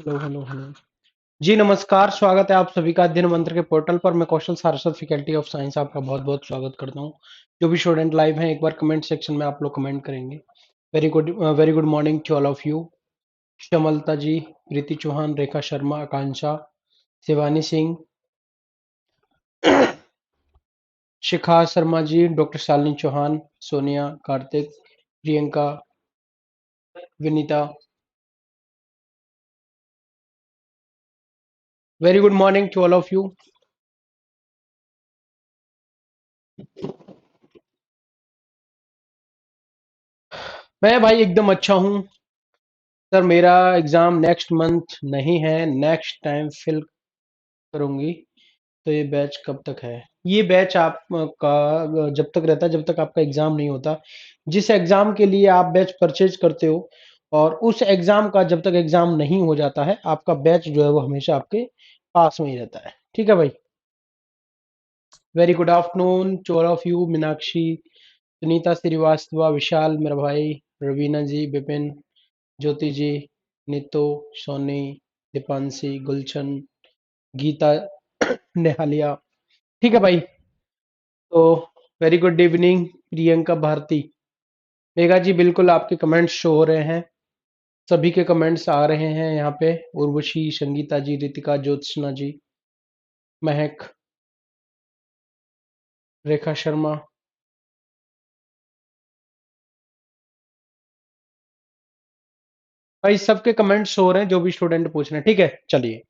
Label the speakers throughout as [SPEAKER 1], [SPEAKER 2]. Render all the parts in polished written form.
[SPEAKER 1] Hello hello hello. जी नमस्कार, स्वागत है आप सभी का अध्ययन मंत्र के पोर्टल पर। मैं कौशल सारस्वत, फैकल्टी ऑफ साइंस, आपका बहुत बहुत स्वागत करता हूँ। जो भी स्टूडेंट लाइव हैं, एक बार कमेंट सेक्शन में आप लोग कमेंट करेंगे। Very good morning to all of you. Shamlata ji, Preeti Chauhan, Rekha Sharma, Akanksha, Shivani Singh, Shikha Sharma ji, doctor Shalini Chauhan, Sonia, Kartik, Priyanka, Vinita. Very good morning to all of you. मैं भाई एकदम अच्छा हूँ सर। मेरा एग्जाम नेक्स्ट मंथ नहीं है, नेक्स्ट टाइम फिल करूंगी। तो ये बैच कब तक है? ये बैच आपका जब तक रहता है, जब तक आपका एग्जाम नहीं होता। जिस एग्जाम के लिए आप बैच परचेज करते हो, और उस एग्जाम का जब तक एग्जाम नहीं हो जाता है, आपका बैच जो है वो हमेशा आपके पास में ही रहता है। ठीक है भाई। Very good afternoon to all of you. Meenakshi, Sunita Srivastava, Vishal मेरा भाई, रवीना जी, विपिन, ज्योति जी, नीतू, सोनी, दीपांशी, गुलशन, गीता, नेहालिया। ठीक है भाई। तो very good evening Priyanka Bharti. Megha ji, बिल्कुल आपके कमेंट्स शो हो रहे हैं। सभी के कमेंट्स आ रहे हैं यहाँ पे। उर्वशी, संगीता जी, रितिका, ज्योत्सना जी, महक, रेखा शर्मा। भाई सबके कमेंट्स हो रहे हैं, जो भी स्टूडेंट पूछ रहे हैं। ठीक है, चलिए।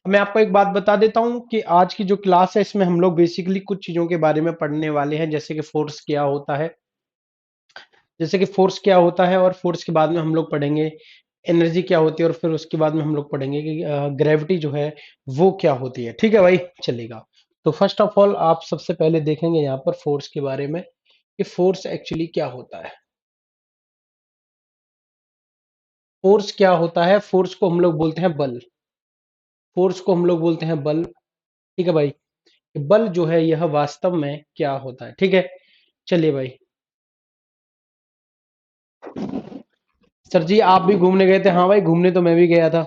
[SPEAKER 1] अब मैं आपको एक बात बता देता हूँ कि आज की जो क्लास है, इसमें हम लोग बेसिकली कुछ चीजों के बारे में पढ़ने वाले हैं, जैसे कि फोर्स क्या होता है। और फोर्स के बाद में हम लोग पढ़ेंगे एनर्जी क्या होती है, और फिर उसके बाद में हम लोग पढ़ेंगे कि ग्रेविटी जो है वो क्या होती है। ठीक है भाई, चलेगा। तो फर्स्ट ऑफ ऑल आप सबसे पहले देखेंगे यहाँ पर फोर्स के बारे में कि फोर्स एक्चुअली क्या होता है। फोर्स क्या होता है? फोर्स को हम लोग बोलते हैं बल। फोर्स को हम लोग बोलते हैं बल। ठीक है भाई। बल जो है यह वास्तव में क्या होता है? ठीक है, चलिए भाई। सर जी, आप भी घूमने गए थे? हाँ भाई, घूमने तो मैं भी गया था।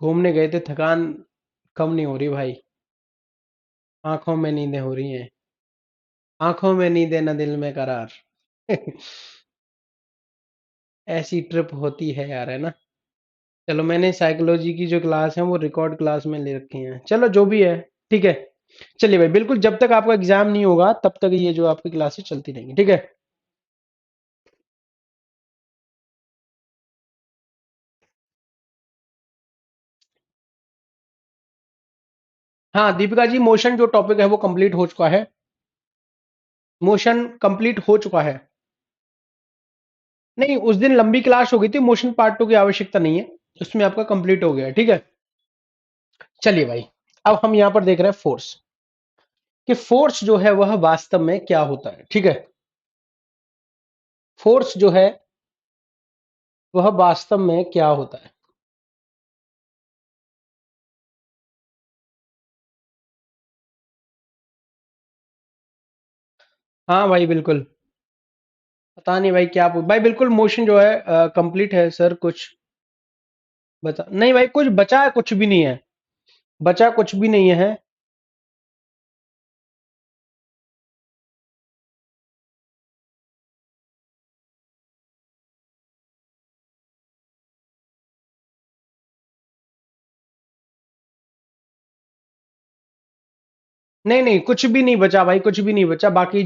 [SPEAKER 1] घूमने गए थे, थकान कम नहीं हो रही भाई। आंखों में नींदें हो रही हैं। आंखों में नींदें न दिल में करार। ऐसी ट्रिप होती है यार, है ना। चलो, मैंने साइकोलॉजी की जो क्लास है वो रिकॉर्ड क्लास में ले रखी है। चलो जो भी है, ठीक है। चलिए भाई, बिल्कुल जब तक आपका एग्जाम नहीं होगा तब तक ये जो आपकी क्लासेस चलती रहेंगी। ठीक है। हाँ दीपिका जी, मोशन जो टॉपिक है वो कंप्लीट हो चुका है। मोशन कंप्लीट हो चुका है। नहीं, उस दिन लंबी क्लास हो गई थी, मोशन पार्ट टू की आवश्यकता नहीं है। उसमें आपका कंप्लीट हो गया है। ठीक है, चलिए भाई। अब हम यहां पर देख रहे हैं फोर्स, कि फोर्स जो है वह वास्तव में क्या होता है। ठीक है। फोर्स जो है वह वास्तव में क्या होता है? हाँ भाई बिल्कुल। पता नहीं भाई क्या पूछ भाई। बिल्कुल मोशन जो है कंप्लीट है सर। कुछ बचा नहीं भाई, कुछ बचा है कुछ भी नहीं है। बचा कुछ भी नहीं है। नहीं नहीं, कुछ भी नहीं बचा भाई, कुछ भी नहीं बचा। बाकी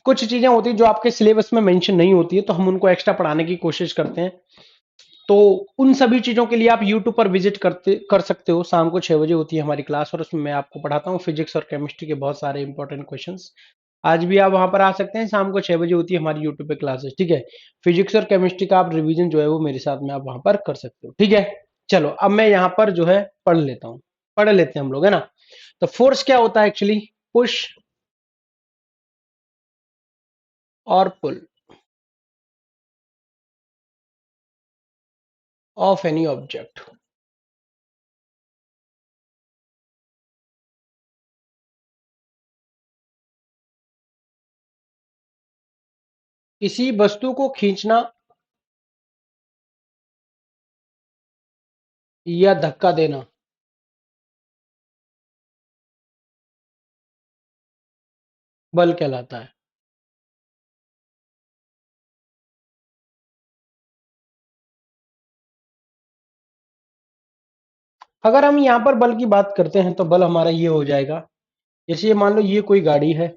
[SPEAKER 1] कुछ चीजें होती हैं जो आपके सिलेबस में मेंशन नहीं होती है, तो हम उनको एक्स्ट्रा पढ़ाने की कोशिश करते हैं। तो उन सभी चीजों के लिए आप यूट्यूब पर विजिट कर सकते हो। शाम को 6 बजे होती है हमारी क्लास, और उसमें मैं आपको पढ़ाता हूँ फिजिक्स और केमिस्ट्री के बहुत सारे इंपॉर्टेंट क्वेश्चंस। आज भी आप वहां पर आ सकते हैं। शाम को 6 बजे होती है हमारी यूट्यूब पे क्लासेस। ठीक है। फिजिक्स और केमिस्ट्री का आप रिवीजन जो है वो मेरे साथ में आप वहां पर कर सकते हो। ठीक है। चलो, अब मैं यहाँ पर जो है पढ़ लेता हूँ। पढ़ लेते हैं हम लोग, है ना। तो फोर्स क्या होता है एक्चुअली? पुश और पुल ऑफ एनी ऑब्जेक्ट। किसी वस्तु को खींचना या धक्का देना। बल कहलाता है। अगर हम यहाँ पर बल की बात करते हैं तो बल हमारा ये हो जाएगा, जैसे ये मान लो ये कोई गाड़ी है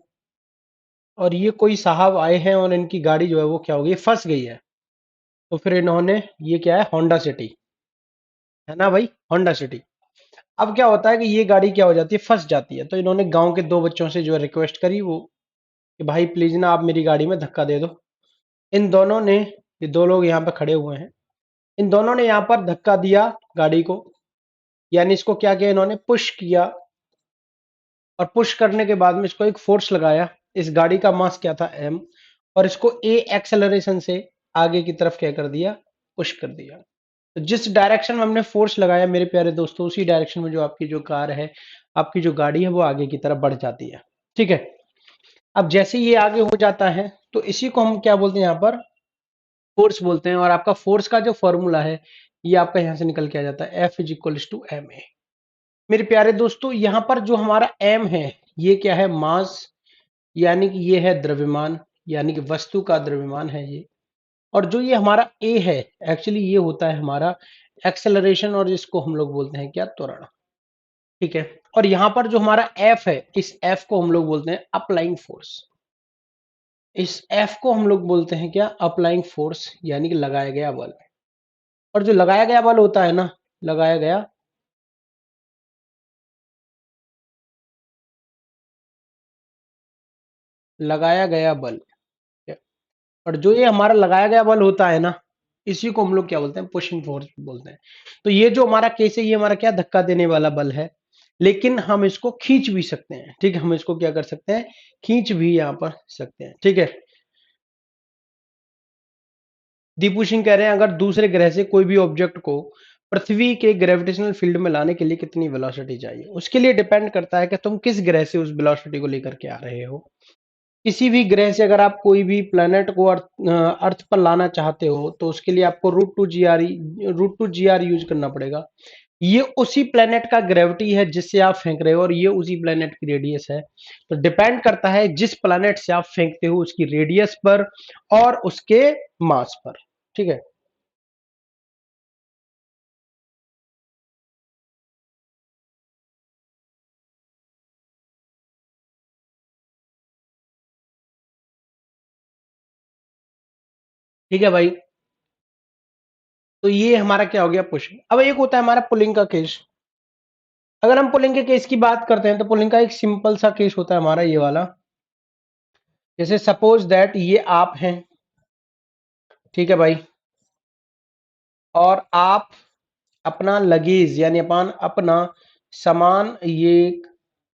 [SPEAKER 1] और ये कोई साहब आए हैं और इनकी गाड़ी जो है वो क्या हो गई, फंस गई है। तो फिर इन्होंने, ये क्या है, होंडा सिटी है ना भाई, होंडा सिटी। अब क्या होता है कि ये गाड़ी क्या हो जाती है, फंस जाती है। तो इन्होंने गांव के दो बच्चों से जो है रिक्वेस्ट करी वो, कि भाई प्लीज ना आप मेरी गाड़ी में धक्का दे दो। इन दोनों ने, ये दो लोग यहाँ पे खड़े हुए हैं, इन दोनों ने यहाँ पर धक्का दिया गाड़ी को, यानी इसको क्या किया, इन्होंने पुश किया। और पुश करने के बाद में इसको एक फोर्स लगाया। इस गाड़ी का मास क्या था, एम, और इसको ए एक्सेलरेशन से आगे की तरफ क्या कर दिया, पुश कर दिया। तो जिस डायरेक्शन में हमने फोर्स लगाया मेरे प्यारे दोस्तों, उसी डायरेक्शन में जो आपकी जो कार है, आपकी जो गाड़ी है, वो आगे की तरफ बढ़ जाती है। ठीक है। अब जैसे ये आगे हो जाता है तो इसी को हम क्या बोलते हैं, यहाँ पर फोर्स बोलते हैं। और आपका फोर्स का जो फॉर्मूला है, ये आपका यहां से निकल के आ जाता है, F is equal to M A. मेरे प्यारे दोस्तों, यहां पर जो हमारा एम है, ये क्या है, मास, यानी कि ये है द्रव्यमान, यानी कि वस्तु का द्रव्यमान है ये। और जो ये हमारा ए है, एक्चुअली ये होता है हमारा एक्सेलरेशन, और इसको हम लोग बोलते हैं क्या, त्वरण। ठीक है। और यहां पर जो हमारा एफ है, इस एफ को हम लोग बोलते हैं अप्लाइंग फोर्स। इस एफ को हम लोग बोलते हैं क्या, अप्लाइंग फोर्स, यानी कि लगाया गया बल। और जो लगाया गया बल होता है ना, लगाया गया, लगाया गया बल। और जो ये हमारा लगाया गया बल होता है ना, इसी को हम लोग क्या बोलते हैं, पुशिंग फोर्स बोलते हैं। तो ये जो हमारा केस है, ये हमारा क्या, धक्का देने वाला बल है। लेकिन हम इसको खींच भी सकते हैं। ठीक है, हम इसको क्या कर सकते हैं, खींच भी यहां पर सकते हैं। ठीक है। दीपू सिंह कह रहे हैं, अगर दूसरे ग्रह से कोई भी ऑब्जेक्ट को पृथ्वी के ग्रेविटेशनल फील्ड में लाने के लिए कितनी वेलोसिटी चाहिए। उसके लिए डिपेंड करता है कि तुम किस ग्रह से उस वेलोसिटी को लेकर के आ रहे हो। किसी भी ग्रह से अगर आप कोई भी प्लेनेट को अर्थ पर लाना चाहते हो, तो उसके लिए आपको root two G R use करना पड़ेगा। ये उसी प्लेनेट का ग्रेविटी है जिससे आप फेंक रहे हो, और ये उसी प्लेनेट की रेडियस है। तो डिपेंड करता है जिस प्लेनेट से आप फेंकते हो उसकी रेडियस पर और उसके मास पर। ठीक है। ठीक है भाई। तो ये हमारा क्या हो गया, पुशिंग। अब एक होता है हमारा पुलिंग का केस। अगर हम पुलिंग के केस की बात करते हैं तो पुलिंग का एक सिंपल सा केस होता है हमारा ये वाला। जैसे सपोज दैट ये आप हैं, ठीक है भाई, और आप अपना लगेज यानी अपन अपना सामान ये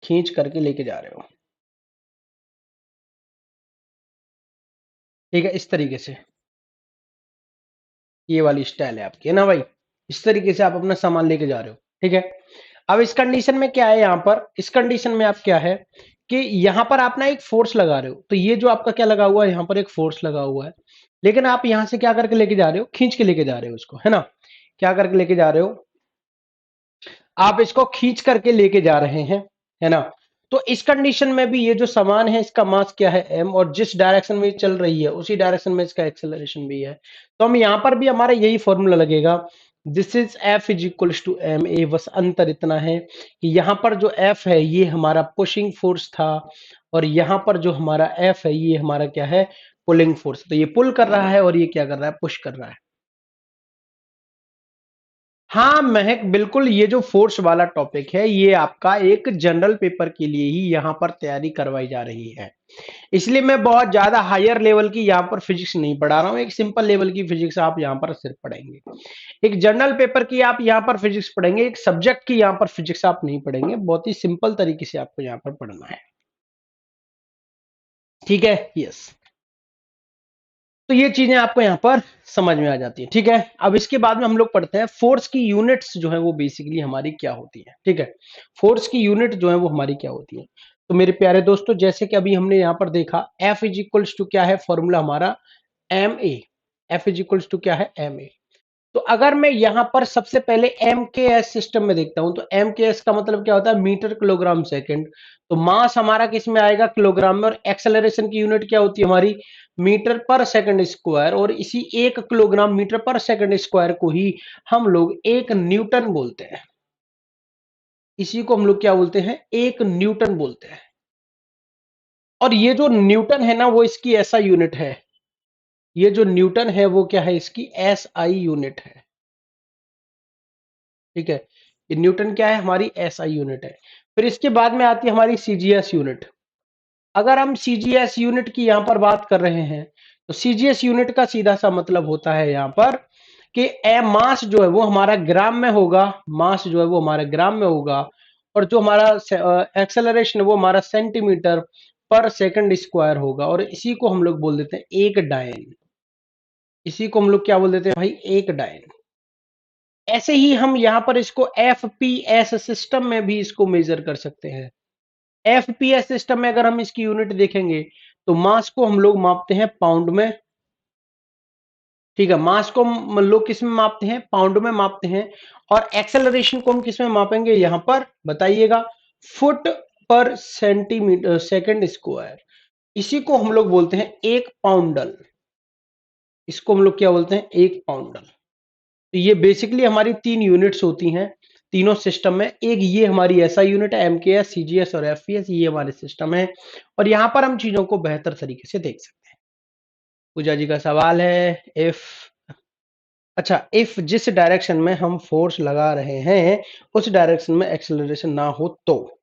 [SPEAKER 1] खींच करके लेके जा रहे हो। ठीक है, इस तरीके से, ये वाली स्टाइल है आपकी, है ना भाई। इस तरीके से आप अपना सामान लेके जा रहे हो। ठीक है। अब इस कंडीशन में क्या है, यहां पर इस कंडीशन में आप क्या है कि यहां पर आप ना एक फोर्स लगा रहे हो। तो ये जो आपका क्या लगा हुआ है, यहां पर एक फोर्स लगा हुआ है। लेकिन आप यहां से क्या करके लेके जा रहे हो, खींच के लेके जा रहे हो उसको, है ना। क्या करके लेके जा रहे हो, आप इसको खींच करके लेके जा रहे हैं, है ना। तो इस कंडीशन में भी ये जो सामान है इसका मास क्या है, एम, और जिस डायरेक्शन में ये चल रही है उसी डायरेक्शन में इसका एक्सेलरेशन भी है। तो हम यहां पर भी हमारा यही फॉर्मूला लगेगा, this is F is equal to M A. बस अंतर इतना है कि यहां पर जो एफ है ये हमारा पुशिंग फोर्स था, और यहां पर जो हमारा एफ है ये हमारा क्या है, पुलिंग फोर्स। तो ये पुल कर रहा है और ये क्या कर रहा है, पुश कर रहा है। हाँ महक, बिल्कुल, ये जो फोर्स वाला टॉपिक है ये आपका एक जनरल पेपर के लिए ही यहाँ पर तैयारी करवाई जा रही है। इसलिए मैं बहुत ज्यादा हायर लेवल की यहाँ पर फिजिक्स नहीं पढ़ा रहा हूँ, एक सिंपल लेवल की फिजिक्स आप यहाँ पर सिर्फ पढ़ेंगे। एक जनरल पेपर की आप यहाँ पर फिजिक्स पढ़ेंगे, एक सब्जेक्ट की यहाँ पर फिजिक्स आप नहीं पढ़ेंगे। बहुत ही सिंपल तरीके से आपको यहाँ पर पढ़ना है। ठीक है, यस। तो ये चीजें आपको यहाँ पर समझ में आ जाती है। ठीक है। अब इसके बाद में हम लोग पढ़ते हैं फोर्स की यूनिट्स जो है वो बेसिकली हमारी क्या होती है। ठीक है, फोर्स की यूनिट जो है वो हमारी क्या होती है। तो मेरे प्यारे दोस्तों, जैसे कि अभी हमने यहां पर देखा, F इज इक्वल्स टू क्या है, फॉर्मूला हमारा M A. F is equals to क्या है, एम ए। तो अगर मैं यहां पर सबसे पहले एम के एस सिस्टम में देखता हूं, तो एम के एस का मतलब क्या होता है, मीटर किलोग्राम सेकंड। तो मास हमारा किस में आएगा, किलोग्राम में, और एक्सेलरेशन की यूनिट क्या होती है हमारी, मीटर पर सेकंड स्क्वायर। और इसी 1 किलोग्राम मीटर पर सेकंड स्क्वायर को ही हम लोग 1 न्यूटन बोलते हैं। इसी को हम लोग क्या बोलते हैं, 1 न्यूटन बोलते हैं। और ये जो न्यूटन है ना, वो इसकी ऐसा यूनिट है। ये जो न्यूटन है वो क्या है, इसकी एस आई यूनिट है। ठीक है, ये न्यूटन क्या है, हमारी एस आई यूनिट है। फिर इसके बाद में आती है हमारी सीजीएस यूनिट। अगर हम सीजीएस यूनिट की यहां पर बात कर रहे हैं, तो सीजीएस यूनिट का सीधा सा मतलब होता है यहां पर कि ए मास जो है वो हमारा ग्राम में होगा। मास जो है वो हमारा ग्राम में होगा, और जो हमारा एक्सेलरेशन है वो हमारा सेंटीमीटर पर सेकंड स्क्वायर होगा। और इसी को हम लोग बोल देते हैं एक डायन। इसी को हम लोग क्या बोल देते हैं भाई, एक डायन। ऐसे ही हम यहां पर इसको एफपीएस सिस्टम में भी इसको मेजर कर सकते हैं। एफपीएस सिस्टम में अगर हम इसकी यूनिट देखेंगे, तो मास को हम लोग मापते हैं पाउंड में। ठीक है, मास को हम लोग किस में मापते हैं, पाउंड में मापते हैं। और एक्सेलरेशन को हम किस में मापेंगे, यहां पर बताइएगा, फुट पर सेंटीमीटर सेकंड स्क्वायर। इसी को हम लोग बोलते हैं एक पाउंडल। इसको हम लोग क्या बोलते हैं, एक पाउंडल। तो ये बेसिकली हमारी 3 यूनिट्स होती हैं तीनों सिस्टम में। एक ये हमारी ऐसा यूनिट है, एमकेएस, सीजीएस और एफपीएस, ये हमारे सिस्टम है। और यहां पर हम चीजों को बेहतर तरीके से देख सकते हैं। पूजा जी का सवाल है, इफ, अच्छा, इफ जिस डायरेक्शन में हम फोर्स लगा रहे हैं उस डायरेक्शन में एक्सेलरेशन ना हो तो।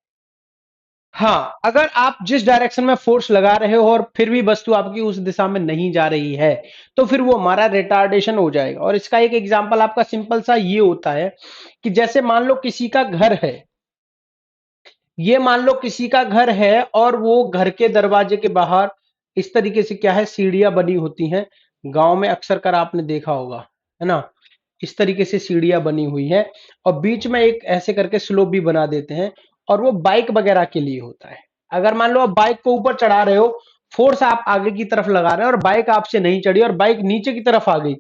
[SPEAKER 1] हाँ, अगर आप जिस डायरेक्शन में फोर्स लगा रहे हो और फिर भी वस्तु आपकी उस दिशा में नहीं जा रही है, तो फिर वो हमारा रिटार्डेशन हो जाएगा। और इसका एक एग्जांपल आपका सिंपल सा ये होता है कि जैसे मान लो किसी का घर है, ये मान लो किसी का घर है, और वो घर के दरवाजे के बाहर इस तरीके से क्या है, सीढ़ियां बनी होती हैं। गांव में अक्सर कर आपने देखा होगा, है ना, इस तरीके से सीढ़ियां बनी हुई है, और बीच में एक ऐसे करके स्लोप भी बना देते हैं। और वो बाइक वगैरह के लिए होता है। अगर मान लो आप बाइक को ऊपर चढ़ा रहे हो, फोर्स आप आगे की तरफ लगा रहे हो, और बाइक आपसे नहीं चढ़ी और बाइक नीचे की तरफ आ गई,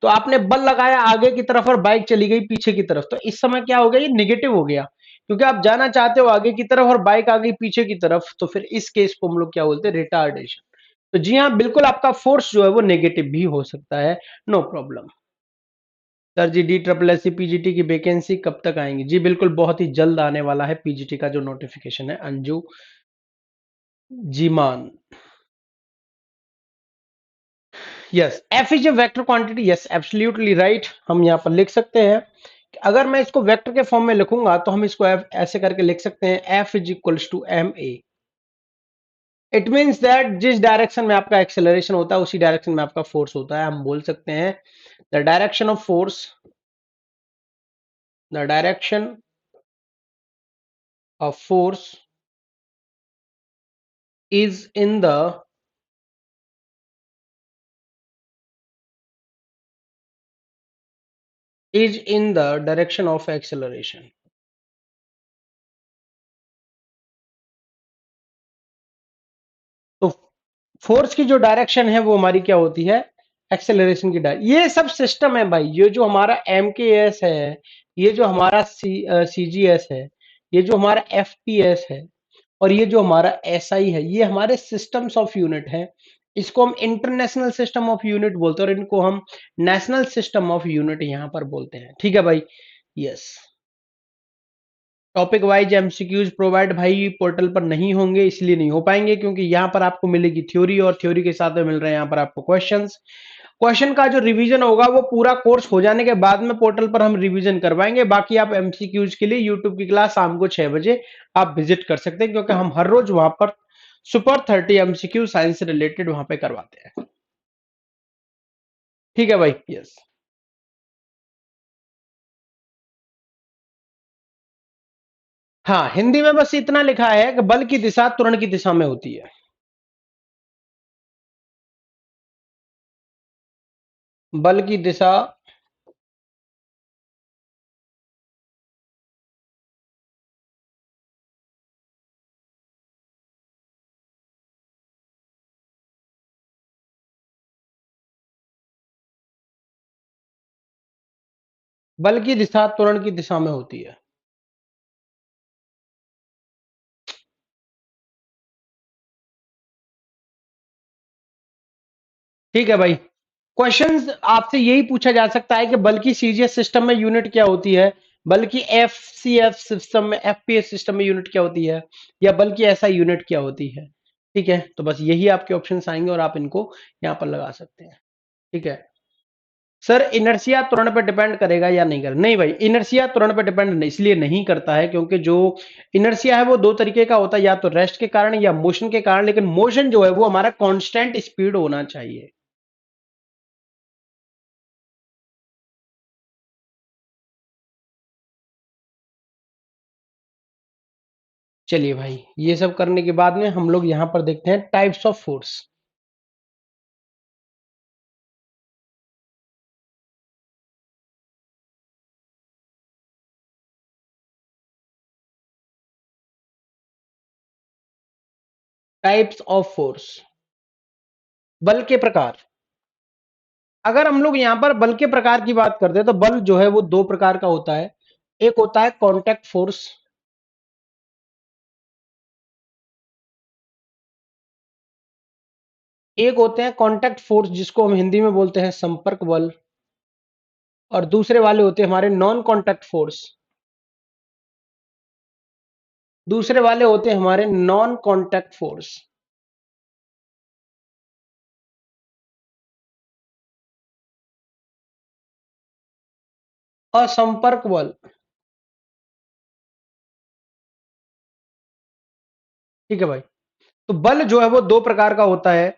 [SPEAKER 1] तो आपने बल लगाया आगे की तरफ और बाइक चली गई पीछे की तरफ, तो इस समय क्या हो गया, ये निगेटिव हो गया, क्योंकि आप जाना चाहते हो आगे की तरफ और बाइक आ गई पीछे की तरफ। तो फिर इस केस को हम लोग क्या बोलते हैं, रिटार्डेशन। तो जी हाँ, बिल्कुल आपका फोर्स जो है वो नेगेटिव भी हो सकता है, नो प्रॉब्लम। सर जी, D triple S C PGT की वैकेंसी कब तक आएंगी? जी बिल्कुल, बहुत ही जल्द आने वाला है पीजीटी का जो नोटिफिकेशन है, अंजू जी मान। Yes, F is a vector quantity, yes absolutely right. हम यहाँ पर लिख सकते हैं कि अगर मैं इसको वेक्टर के फॉर्म में लिखूंगा तो हम इसको ऐसे करके लिख सकते हैं, F is equals to M A. It means that जिस डायरेक्शन में आपका एक्सेलरेशन होता है उसी डायरेक्शन में आपका फोर्स होता है। हम बोल सकते हैं the direction of force, the direction of force is in the, is in the direction of acceleration. तो फोर्स की जो डायरेक्शन है वो हमारी क्या होती है, एक्सेलरेशन की डायरेक्शन। ये सब सिस्टम है भाई, ये जो हमारा एम के एस है, ये जो हमारा सी जी एस है, ये जो हमारा एफ पी एस है, और ये जो हमारा एसआई है, ये हमारे सिस्टम्स ऑफ यूनिट है। इसको हम इंटरनेशनल सिस्टम ऑफ यूनिट बोलते हैं, और इनको हम नेशनल सिस्टम ऑफ यूनिट यहां पर बोलते हैं। ठीक है भाई, yes. Topic wise MCQs provide भाई पोर्टल पर नहीं होंगे, इसलिए नहीं हो पाएंगे क्योंकि यहाँ पर आपको मिलेगी थ्योरी, और थ्योरी के साथ में मिल रहे हैं यहाँ पर आपको क्वेश्चंस। क्वेश्चन का जो रिवीजन होगा वो पूरा कोर्स हो जाने के बाद में पोर्टल पर हम रिवीजन करवाएंगे। बाकी आप एमसीक्यूज के लिए यूट्यूब की क्लास शाम को 6 बजे आप विजिट कर सकते हैं, क्योंकि हम हर रोज वहां पर सुपर 30 एमसीक्यू साइंस से रिलेटेड वहां पे करवाते हैं। ठीक है भाई, यस। हाँ, हिंदी में बस इतना लिखा है कि बल की दिशा त्वरण की दिशा में होती है। बल की दिशा बल की दिशा त्वरण की दिशा में होती है। ठीक है भाई। क्वेश्चंस आपसे यही पूछा जा सकता है कि बल की सीजीएस सिस्टम में यूनिट क्या होती है, बल की एफसीएफ सिस्टम में, एफपीएस सिस्टम में यूनिट क्या होती है, या बल की ऐसा यूनिट क्या होती है। ठीक है, तो बस यही आपके ऑप्शंस आएंगे और आप इनको यहां पर लगा सकते हैं। ठीक है सर, इनर्शिया त्वरण पर डिपेंड करेगा या नहीं करेगा? नहीं भाई, इनर्शिया त्वरण पर डिपेंड इसलिए नहीं करता है क्योंकि जो इनर्शिया है वो दो तरीके का होता है, या तो रेस्ट के कारण या मोशन के कारण, लेकिन मोशन जो है वो हमारा कांस्टेंट स्पीड होना चाहिए। चलिए भाई, ये सब करने के बाद में हम लोग यहां पर देखते हैं types of force. Types of force, बल के प्रकार। अगर हम लोग यहां पर बल के प्रकार की बात करते हैं तो बल जो है वो दो प्रकार का होता है। एक होता है कांटेक्ट फोर्स, एक होते हैं कांटेक्ट फोर्स जिसको हम हिंदी में बोलते हैं संपर्क बल, और दूसरे वाले होते हैं हमारे नॉन कांटेक्ट फोर्स। दूसरे वाले होते हैं हमारे नॉन कांटेक्ट फोर्स। असंपर्क बल। ठीक है भाई। तो बल जो है वो दो प्रकार का होता है,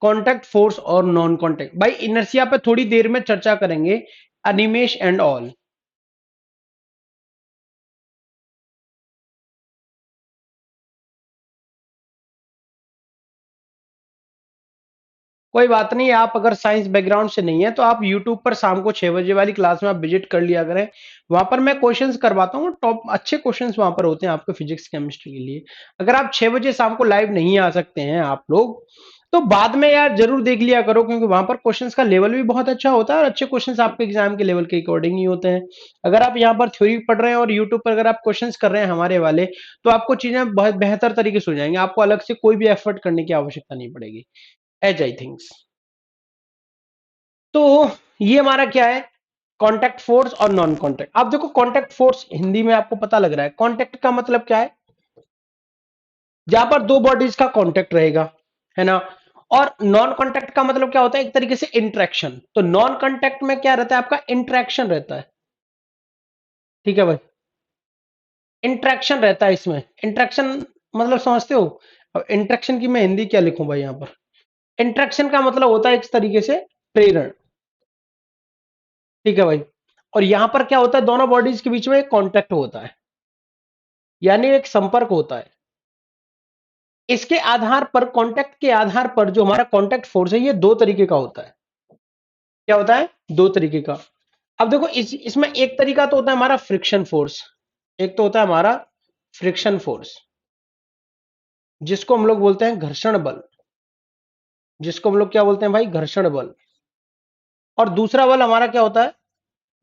[SPEAKER 1] कांटेक्ट फोर्स और नॉन कांटेक्ट। भाई इनर्शिया पे थोड़ी देर में चर्चा करेंगे, अनिमेश एंड ऑल। कोई बात नहीं, आप अगर साइंस बैकग्राउंड से नहीं है तो आप यूट्यूब पर शाम को 6 बजे वाली क्लास में आप विजिट कर लिया करें। वहां पर मैं क्वेश्चंस करवाता हूँ, टॉप अच्छे क्वेश्चंस वहां पर होते हैं आपके फिजिक्स केमिस्ट्री के लिए। अगर आप 6 बजे शाम को लाइव नहीं आ सकते हैं आप लोग, तो बाद में यार जरूर देख लिया करो, क्योंकि वहां पर क्वेश्चंस का लेवल भी बहुत अच्छा होता है और अच्छे क्वेश्चंस आपके एग्जाम के लेवल के अकॉर्डिंग ही होते हैं। अगर आप यहाँ पर थ्योरी पढ़ रहे हैं और यूट्यूब पर अगर आप क्वेश्चंस कर रहे हैं हमारे वाले, तो आपको चीजें बहुत बेहतर तरीके से हो जाएंगे, आपको अलग से कोई भी एफर्ट करने की आवश्यकता नहीं पड़ेगी, एज आई थिंक्स। तो ये हमारा क्या है, कॉन्टैक्ट फोर्स और नॉन कॉन्टैक्ट। आप देखो कॉन्टैक्ट फोर्स हिंदी में आपको पता लग रहा है, कॉन्टैक्ट का मतलब क्या है, जहां पर दो बॉडीज का कॉन्टैक्ट रहेगा, है ना। और नॉन कॉन्टैक्ट का मतलब क्या होता है, एक तरीके से इंट्रैक्शन। तो नॉन कॉन्टैक्ट में क्या रहता है, आपका इंट्रैक्शन रहता है। ठीक है भाई, इंट्रैक्शन रहता है इसमें। इंट्रैक्शन मतलब समझते हो? अब इंट्रैक्शन की मैं हिंदी क्या लिखूं भाई यहां पर। इंट्रैक्शन का मतलब होता है एक तरीके से प्रेरण। ठीक है भाई। और यहां पर क्या होता है, दोनों बॉडीज के बीच में एक कॉन्टैक्ट होता है, यानी एक संपर्क होता है। इसके आधार पर, कांटेक्ट के आधार पर जो हमारा कांटेक्ट फोर्स है ये दो तरीके का होता है। क्या होता है, दो तरीके का। अब देखो इसमें एक तरीका तो होता है हमारा फ्रिक्शन फोर्स, एक तो होता है हमारा फ्रिक्शन फोर्स जिसको हम लोग बोलते हैं घर्षण बल, जिसको हम लोग क्या बोलते हैं भाई, घर्षण बल। और दूसरा बल हमारा क्या होता है,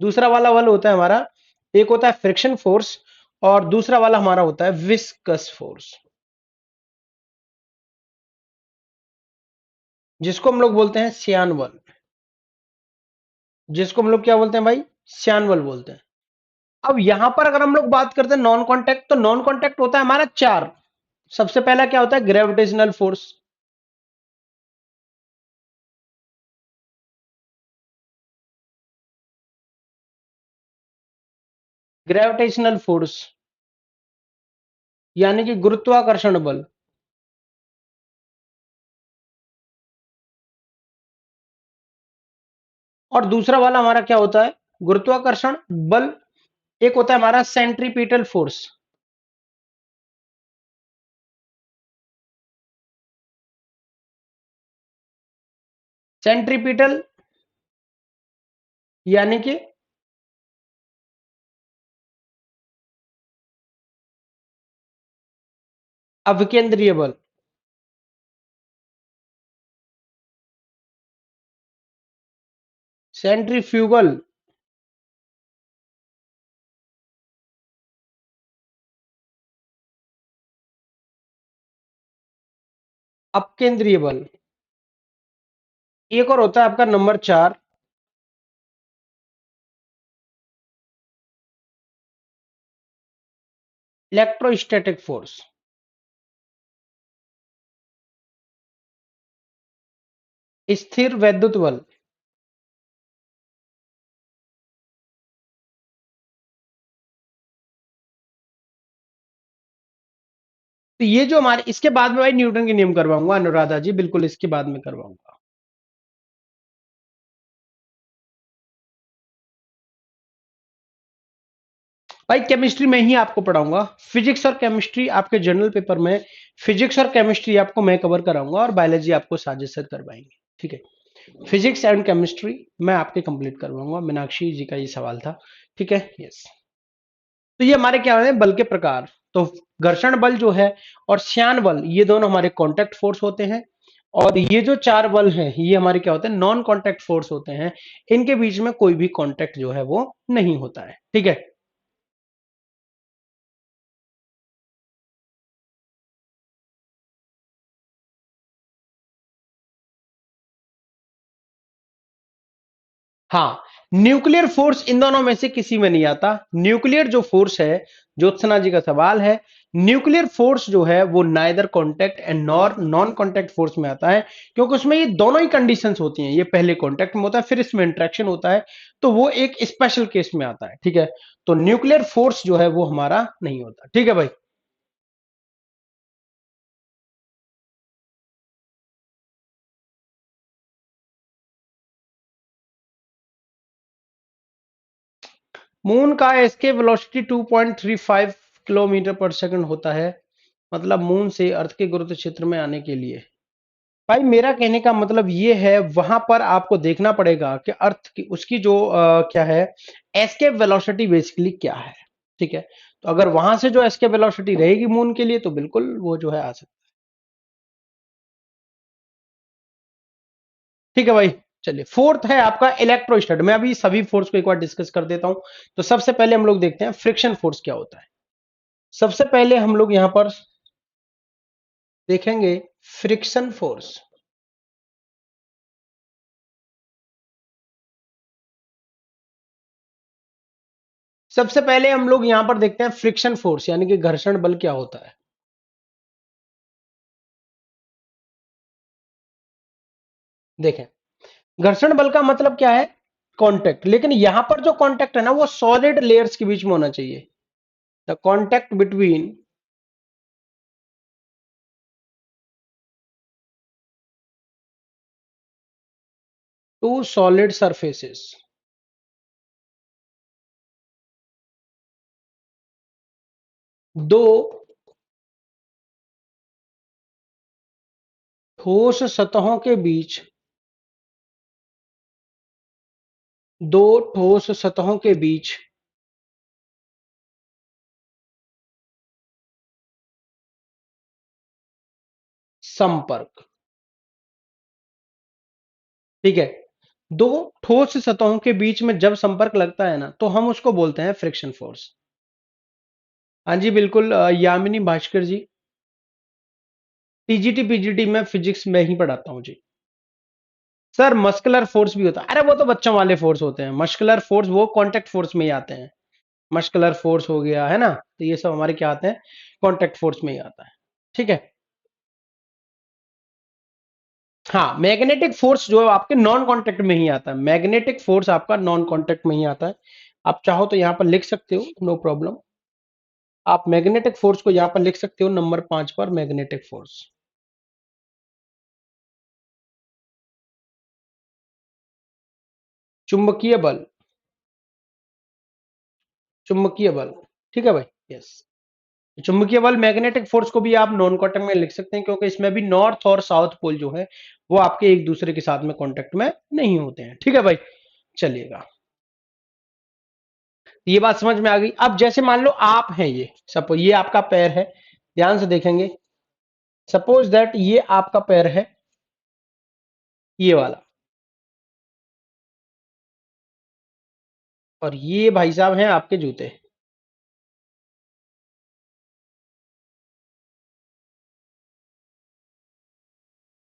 [SPEAKER 1] दूसरा वाला बल होता है हमारा, एक होता है फ्रिक्शन फोर्स और दूसरा वाला हमारा होता है विस्कस फोर्स, जिसको हम लोग बोलते हैं श्यान बल। जिसको हम लोग क्या बोलते हैं भाई, श्यान बल बोलते हैं। अब यहां पर अगर हम लोग बात करते हैं नॉन कॉन्टैक्ट, तो नॉन कॉन्टैक्ट होता है हमारा चार। सबसे पहला क्या होता है, ग्रेविटेशनल फोर्स। ग्रेविटेशनल फोर्स यानी कि गुरुत्वाकर्षण बल। और दूसरा वाला हमारा क्या होता है, गुरुत्वाकर्षण बल। एक होता है हमारा सेंट्रीपिटल फोर्स। सेंट्रीपिटल यानी कि अभिकेंद्रीय बल। सेंट्रीफ्यूगल अपकेंद्रीय बल। एक और होता है आपका नंबर 4, इलेक्ट्रोस्टैटिक फोर्स। स्थिर वैद्युत बल। तो ये जो हमारे, इसके बाद में भाई न्यूटन के नियम करवाऊंगा अनुराधा जी, बिल्कुल इसके बाद में करवाऊंगा। भाई केमिस्ट्री में ही आपको पढ़ाऊंगा, फिजिक्स और केमिस्ट्री आपके जनरल पेपर में, फिजिक्स और केमिस्ट्री आपको मैं कवर कराऊंगा और बायोलॉजी आपको साजिद सर करवाएंगे। ठीक है, फिजिक्स एंड केमिस्ट्री मैं आपके कंप्लीट करवाऊंगा। मीनाक्षी जी का ये सवाल था। ठीक है, यस। तो ये हमारे क्या है, बल के प्रकार। तो घर्षण बल जो है और श्यान बल, ये दोनों हमारे कांटेक्ट फोर्स होते हैं। और ये जो चार बल हैं, ये हमारे क्या होते हैं, नॉन कांटेक्ट फोर्स होते हैं। इनके बीच में कोई भी कांटेक्ट जो है वो नहीं होता है। ठीक है। हाँ, न्यूक्लियर फोर्स इन दोनों में से किसी में नहीं आता। न्यूक्लियर जो फोर्स है, ज्योत्सना जी का सवाल है, न्यूक्लियर फोर्स जो है वो neither contact and nor non contact force में आता है, क्योंकि उसमें ये दोनों ही कंडीशंस होती हैं। ये पहले कॉन्टैक्ट में होता है, फिर इसमें इंट्रैक्शन होता है, तो वो एक स्पेशल केस में आता है। ठीक है, तो न्यूक्लियर फोर्स जो है वो हमारा नहीं होता। ठीक है भाई। मून का एस्केप वेलोसिटी 2.35 किलोमीटर पर सेकंड होता है, मतलब मून से अर्थ के गुरुत्व क्षेत्र में आने के लिए। भाई मेरा कहने का मतलब ये है, वहां पर आपको देखना पड़ेगा कि अर्थ की उसकी जो क्या है, एस्केप वेलोसिटी बेसिकली क्या है। ठीक है, तो अगर वहां से जो एस्केप वेलोसिटी रहेगी मून के लिए, तो बिल्कुल वो जो है आ सकता है। ठीक है भाई। चलिए, फोर्थ है आपका इलेक्ट्रोस्टैट। मैं अभी सभी फोर्स को एक बार डिस्कस कर देता हूं। तो सबसे पहले हम लोग देखते हैं फ्रिक्शन फोर्स क्या होता है। सबसे पहले हम लोग यहां पर देखेंगे फ्रिक्शन फोर्स। सबसे पहले हम लोग यहां पर देखते हैं फ्रिक्शन फोर्स, यानी कि घर्षण बल क्या होता है। देखें, घर्षण बल का मतलब क्या है, कांटेक्ट। लेकिन यहां पर जो कांटेक्ट है ना, वो सॉलिड लेयर्स के बीच में होना चाहिए। The contact between two solid surfaces. दो ठोस सतहों के बीच, दो ठोस सतहों के बीच संपर्क। ठीक है, दो ठोस सतहों के बीच में जब संपर्क लगता है ना, तो हम उसको बोलते हैं फ्रिक्शन फोर्स। हाँ जी बिल्कुल, यामिनी भास्कर जी। टीजीटी पीजीटी में फिजिक्स में ही पढ़ाता हूँ जी। सर मस्कुलर फोर्स भी होता है, अरे वो तो बच्चों वाले फोर्स होते हैं। मस्कुलर फोर्स वो कांटेक्ट फोर्स में ही आते हैं। मस्कुलर फोर्स हो गया है ना, तो ये सब हमारे क्या आते हैं, कांटेक्ट फोर्स में ही आता है। ठीक है। हाँ, मैग्नेटिक फोर्स जो है आपके नॉन कांटेक्ट में ही आता है। मैग्नेटिक फोर्स आपका नॉन कांटेक्ट में ही आता है। आप चाहो तो यहां पर लिख सकते हो, नो प्रॉब्लम। आप मैग्नेटिक फोर्स को यहां पर लिख सकते हो नंबर 5 पर, मैग्नेटिक फोर्स। चुंबकीय बल। चुंबकीय बल। ठीक है भाई, यस। चुंबकीय बल, मैग्नेटिक फोर्स को भी आप नॉन कांटेक्ट में लिख सकते हैं, क्योंकि इसमें भी नॉर्थ और साउथ पोल जो है वो आपके एक दूसरे के साथ में कांटेक्ट में नहीं होते हैं। ठीक है भाई, चलिएगा। ये बात समझ में आ गई। अब जैसे मान लो आप हैं, ये सपोज ये आपका पैर है, ध्यान से देखेंगे। सपोज दैट ये आपका पैर है, ये वाला, और ये भाई साहब हैं आपके जूते।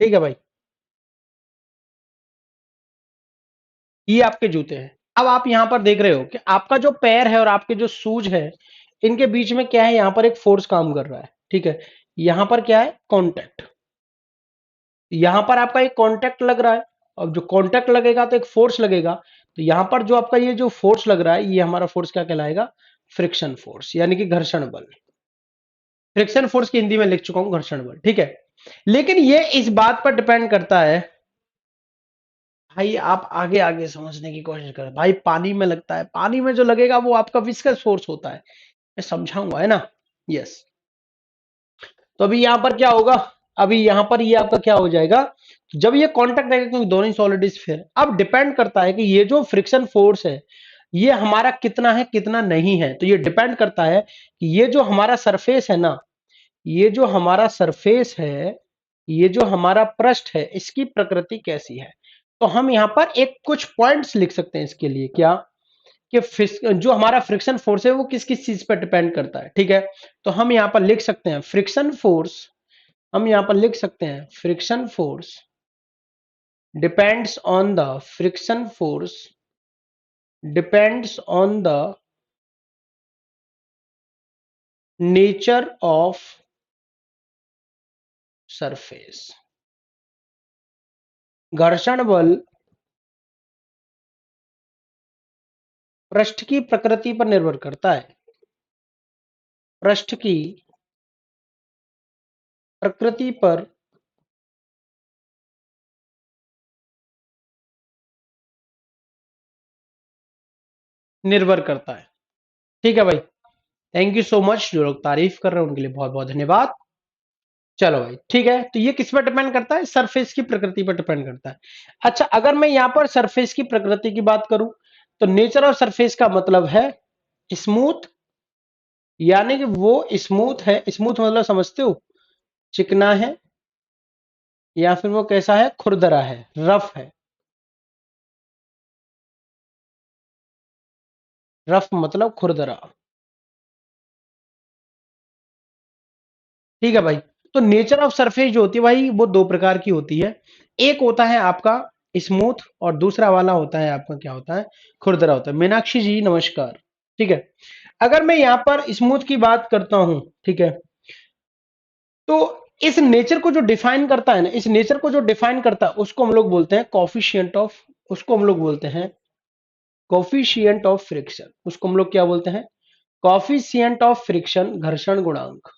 [SPEAKER 1] ठीक है भाई, ये आपके जूते हैं। अब आप यहां पर देख रहे हो कि आपका जो पैर है और आपके जो शूज है, इनके बीच में क्या है, यहां पर एक फोर्स काम कर रहा है। ठीक है, यहां पर क्या है, कांटेक्ट। यहां पर आपका एक कांटेक्ट लग रहा है। अब जो कांटेक्ट लगेगा तो एक फोर्स लगेगा। तो यहां पर जो आपका ये जो फोर्स लग रहा है, ये हमारा फोर्स क्या कहलाएगा, फ्रिक्शन फोर्स, यानी कि घर्षण बल। फ्रिक्शन फोर्स की हिंदी में लिख चुका हूं, घर्षण बल। ठीक है, लेकिन ये इस बात पर डिपेंड करता है, भाई आप आगे आगे समझने की कोशिश करें। भाई पानी में लगता है, पानी में जो लगेगा वो आपका विस्कस फोर्स होता है, मैं समझाऊंगा, है ना। यस। तो अभी यहां पर क्या होगा, अभी यहां पर ये आपका क्या हो जाएगा, जब ये कांटेक्ट रहेगा, क्योंकि दोनों ही सॉलिड स्फीयर। अब डिपेंड करता है कि ये जो फ्रिक्शन फोर्स है, ये हमारा कितना है कितना नहीं है। तो ये डिपेंड करता है कि ये जो हमारा सरफेस है ना, ये जो हमारा सरफेस है, ये जो हमारा पृष्ठ है, इसकी प्रकृति कैसी है। तो हम यहां पर एक कुछ पॉइंट्स लिख सकते हैं इसके लिए, क्या कि जो हमारा फ्रिक्शन फोर्स है वो किस किस चीज पर डिपेंड करता है। ठीक है, तो हम यहां पर लिख सकते हैं फ्रिक्शन फोर्स, हम यहां पर लिख सकते हैं friction force depends on the friction force depends on the nature of surface. घर्षण बल पृष्ठ की प्रकृति पर निर्भर करता है, पृष्ठ की प्रकृति पर निर्भर करता है। ठीक है भाई, थैंक यू सो मच। जो लोग तारीफ कर रहे हैं उनके लिए बहुत बहुत धन्यवाद। चलो भाई, ठीक है, तो ये किस पर डिपेंड करता है, सरफेस की प्रकृति पर डिपेंड करता है। अच्छा, अगर मैं यहां पर सरफेस की प्रकृति की बात करूं, तो नेचर ऑफ सरफेस का मतलब है स्मूथ, यानी कि वो स्मूथ है। स्मूथ मतलब समझते हो, चिकना है, या फिर वो कैसा है, खुरदरा है, रफ है। रफ मतलब खुरदरा। ठीक है भाई, तो नेचर ऑफ सरफेस जो होती है भाई, वो दो प्रकार की होती है। एक होता है आपका स्मूथ, और दूसरा वाला होता है आपका क्या होता है, खुरदरा होता है। मीनाक्षी जी नमस्कार। ठीक है, अगर मैं यहां पर स्मूथ की बात करता हूं, ठीक है, तो इस नेचर को जो डिफाइन करता है ना, इस नेचर को जो डिफाइन करता है, उसको हम लोग बोलते हैं कॉफिशिएंट ऑफ, उसको हम लोग बोलते हैं कॉफिशिएंट ऑफ फ्रिक्शन। उसको हम लोग क्या बोलते हैं, कॉफिशिएंट ऑफ फ्रिक्शन, घर्षण गुणांक।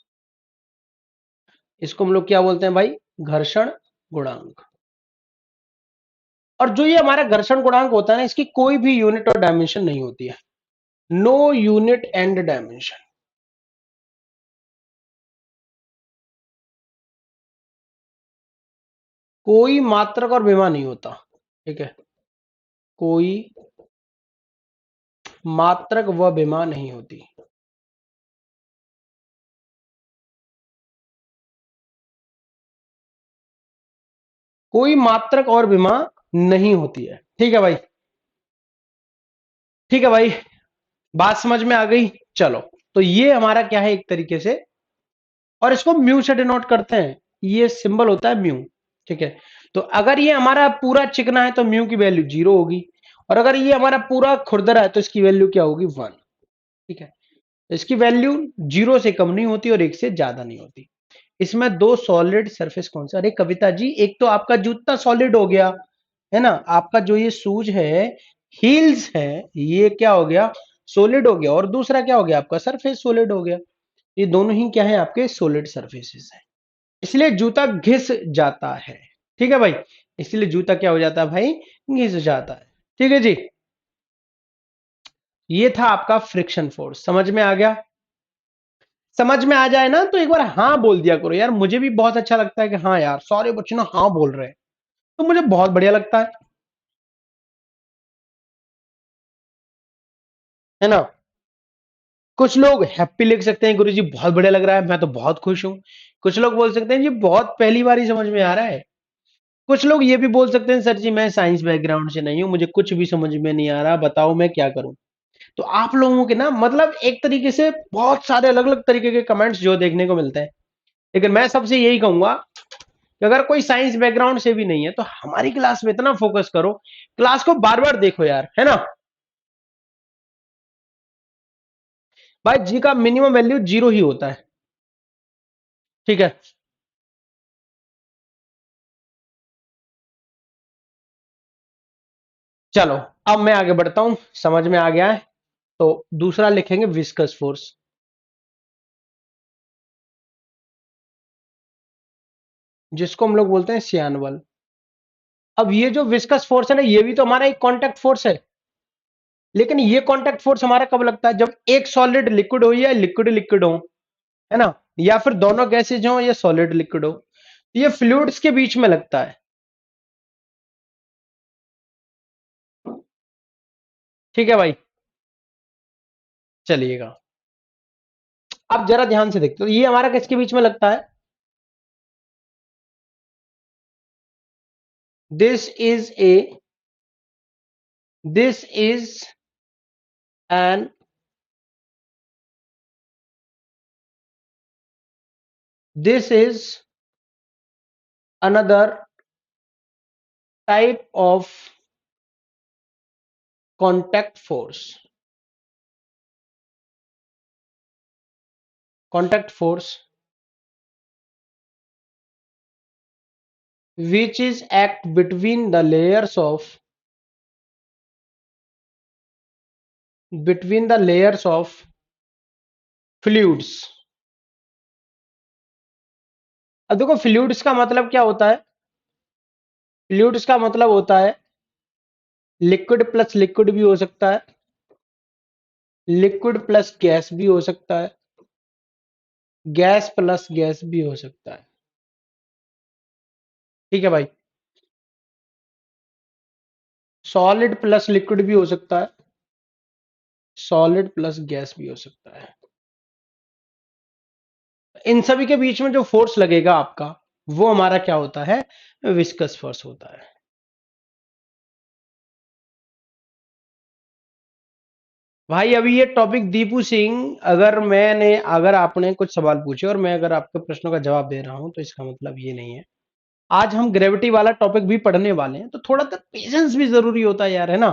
[SPEAKER 1] इसको हम लोग क्या बोलते हैं भाई, घर्षण गुणांक। और जो ये हमारा घर्षण गुणांक होता है ना, इसकी कोई भी यूनिट और डायमेंशन नहीं होती है। No unit and dimension. कोई मात्रक और विमा नहीं होता। ठीक है, कोई मात्रक व विमा नहीं होती। कोई मात्रक और विमा नहीं होती है। ठीक है भाई, ठीक है भाई, बात समझ में आ गई। चलो, तो ये हमारा क्या है एक तरीके से, और इसको म्यू से डिनोट करते हैं। ये सिंबल होता है म्यू। ठीक है, तो अगर ये हमारा पूरा चिकना है तो म्यू की वैल्यू 0 होगी, और अगर ये हमारा पूरा खुरदरा है तो इसकी वैल्यू क्या होगी, 1। ठीक है, तो इसकी वैल्यू 0 से कम नहीं होती और 1 से ज्यादा नहीं होती। इसमें दो सॉलिड सरफेस कौन सा, अरे कविता जी, एक तो आपका जूता सॉलिड हो गया, है ना, आपका जो ये शूज है, हील्स है, ये क्या हो गया, सॉलिड हो गया, और दूसरा क्या हो गया, आपका सरफेस सॉलिड हो गया। ये दोनों ही क्या है, आपके सॉलिड सरफेसेस है, इसलिए जूता घिस जाता है। ठीक है भाई, इसलिए जूता क्या हो जाता है भाई, घिस जाता है। ठीक है जी, ये था आपका फ्रिक्शन फोर्स। समझ में आ गया, समझ में आ जाए ना तो एक बार हाँ बोल दिया करो यार, मुझे भी बहुत अच्छा लगता है कि हाँ यार सारे बच्चे ना हाँ बोल रहे हैं, तो मुझे बहुत बढ़िया लगता है ना। कुछ लोग हैप्पी लिख सकते हैं, गुरुजी बहुत बढ़िया लग रहा है, मैं तो बहुत खुश हूं। कुछ लोग बोल सकते हैं जी बहुत पहली बार ही समझ में आ रहा है। कुछ लोग ये भी बोल सकते हैं सर जी मैं साइंस बैकग्राउंड से नहीं हूं, मुझे कुछ भी समझ में नहीं आ रहा, बताओ मैं क्या करूं। तो आप लोगों के ना मतलब एक तरीके से बहुत सारे अलग अलग तरीके के कमेंट्स जो देखने को मिलते हैं, लेकिन मैं सबसे यही कहूंगा कि अगर कोई साइंस बैकग्राउंड से भी नहीं है तो हमारी क्लास में इतना फोकस करो, क्लास को बार बार देखो यार, है ना। भाई जी का मिनिमम वैल्यू 0 ही होता है, ठीक है। चलो अब मैं आगे बढ़ता हूं, समझ में आ गया है। तो दूसरा लिखेंगे विस्कस फोर्स, जिसको हम लोग बोलते हैं सियान बल। अब ये जो विस्कस फोर्स है ना, ये भी तो हमारा एक कांटेक्ट फोर्स है, लेकिन ये कांटेक्ट फोर्स हमारा कब लगता है, जब एक सॉलिड लिक्विड हो या लिक्विड लिक्विड हो, है ना, या फिर दोनों गैसेज हो या सॉलिड लिक्विड हो, तो ये फ्लूइड्स के बीच में लगता है, ठीक है भाई। चलिएगा, अब जरा ध्यान से देखते हो, ये हमारा किसके बीच में लगता है, this is a this is an this is another type of contact force, contact force which is act between the layers of fluids। अब देखो फ्लूइड्स का मतलब क्या होता है, फ्लूइड्स का मतलब होता है लिक्विड प्लस लिक्विड भी हो सकता है, लिक्विड प्लस गैस भी हो सकता है, गैस प्लस गैस भी हो सकता है, ठीक है भाई। सॉलिड प्लस लिक्विड भी हो सकता है, सॉलिड प्लस गैस भी हो सकता है। इन सभी के बीच में जो फोर्स लगेगा आपका, वो हमारा क्या होता है, विस्कस फोर्स होता है। भाई अभी ये टॉपिक दीपू सिंह, अगर आपने कुछ सवाल पूछे और मैं अगर आपके प्रश्नों का जवाब दे रहा हूं तो इसका मतलब ये नहीं है। आज हम ग्रेविटी वाला टॉपिक भी पढ़ने वाले हैं, तो थोड़ा सा पेशेंस भी जरूरी होता है यार, है ना।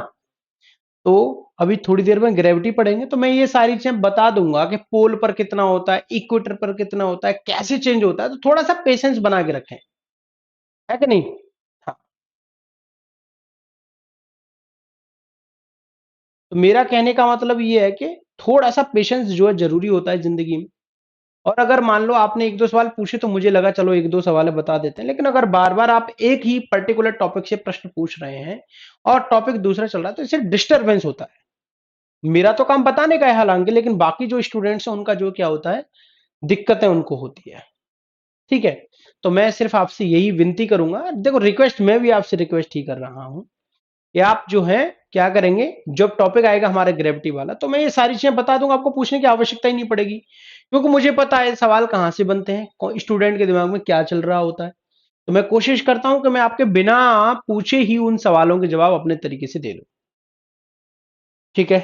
[SPEAKER 1] तो अभी थोड़ी देर में ग्रेविटी पढ़ेंगे तो मैं ये सारी चीजें बता दूंगा कि पोल पर कितना होता है, इक्वेटर पर कितना होता है, कैसे चेंज होता है, तो थोड़ा सा पेशेंस बना के रखें, है कि नहीं। हाँ, तो मेरा कहने का मतलब ये है कि थोड़ा सा पेशेंस जो है जरूरी होता है जिंदगी में। और अगर मान लो आपने एक दो सवाल पूछे तो मुझे लगा चलो एक दो सवाल बता देते हैं, लेकिन अगर बार बार आप एक ही पर्टिकुलर टॉपिक से प्रश्न पूछ रहे हैं और टॉपिक दूसरा चल रहा है तो इससे डिस्टरबेंस होता है। मेरा तो काम बताने का है हालांकि, लेकिन बाकी जो स्टूडेंट्स हैं उनका जो क्या होता है, दिक्कतें उनको होती है, ठीक है। तो मैं सिर्फ आपसे यही विनती करूंगा, देखो रिक्वेस्ट, मैं भी आपसे रिक्वेस्ट ही कर रहा हूं कि आप जो है क्या करेंगे, जब टॉपिक आएगा हमारे ग्रेविटी वाला तो मैं ये सारी चीजें बता दूंगा, आपको पूछने की आवश्यकता ही नहीं पड़ेगी, क्योंकि मुझे पता है सवाल कहां से बनते हैं, स्टूडेंट के दिमाग में क्या चल रहा होता है। तो मैं कोशिश करता हूं कि मैं आपके बिना पूछे ही उन सवालों के जवाब अपने तरीके से दे दूं, ठीक है।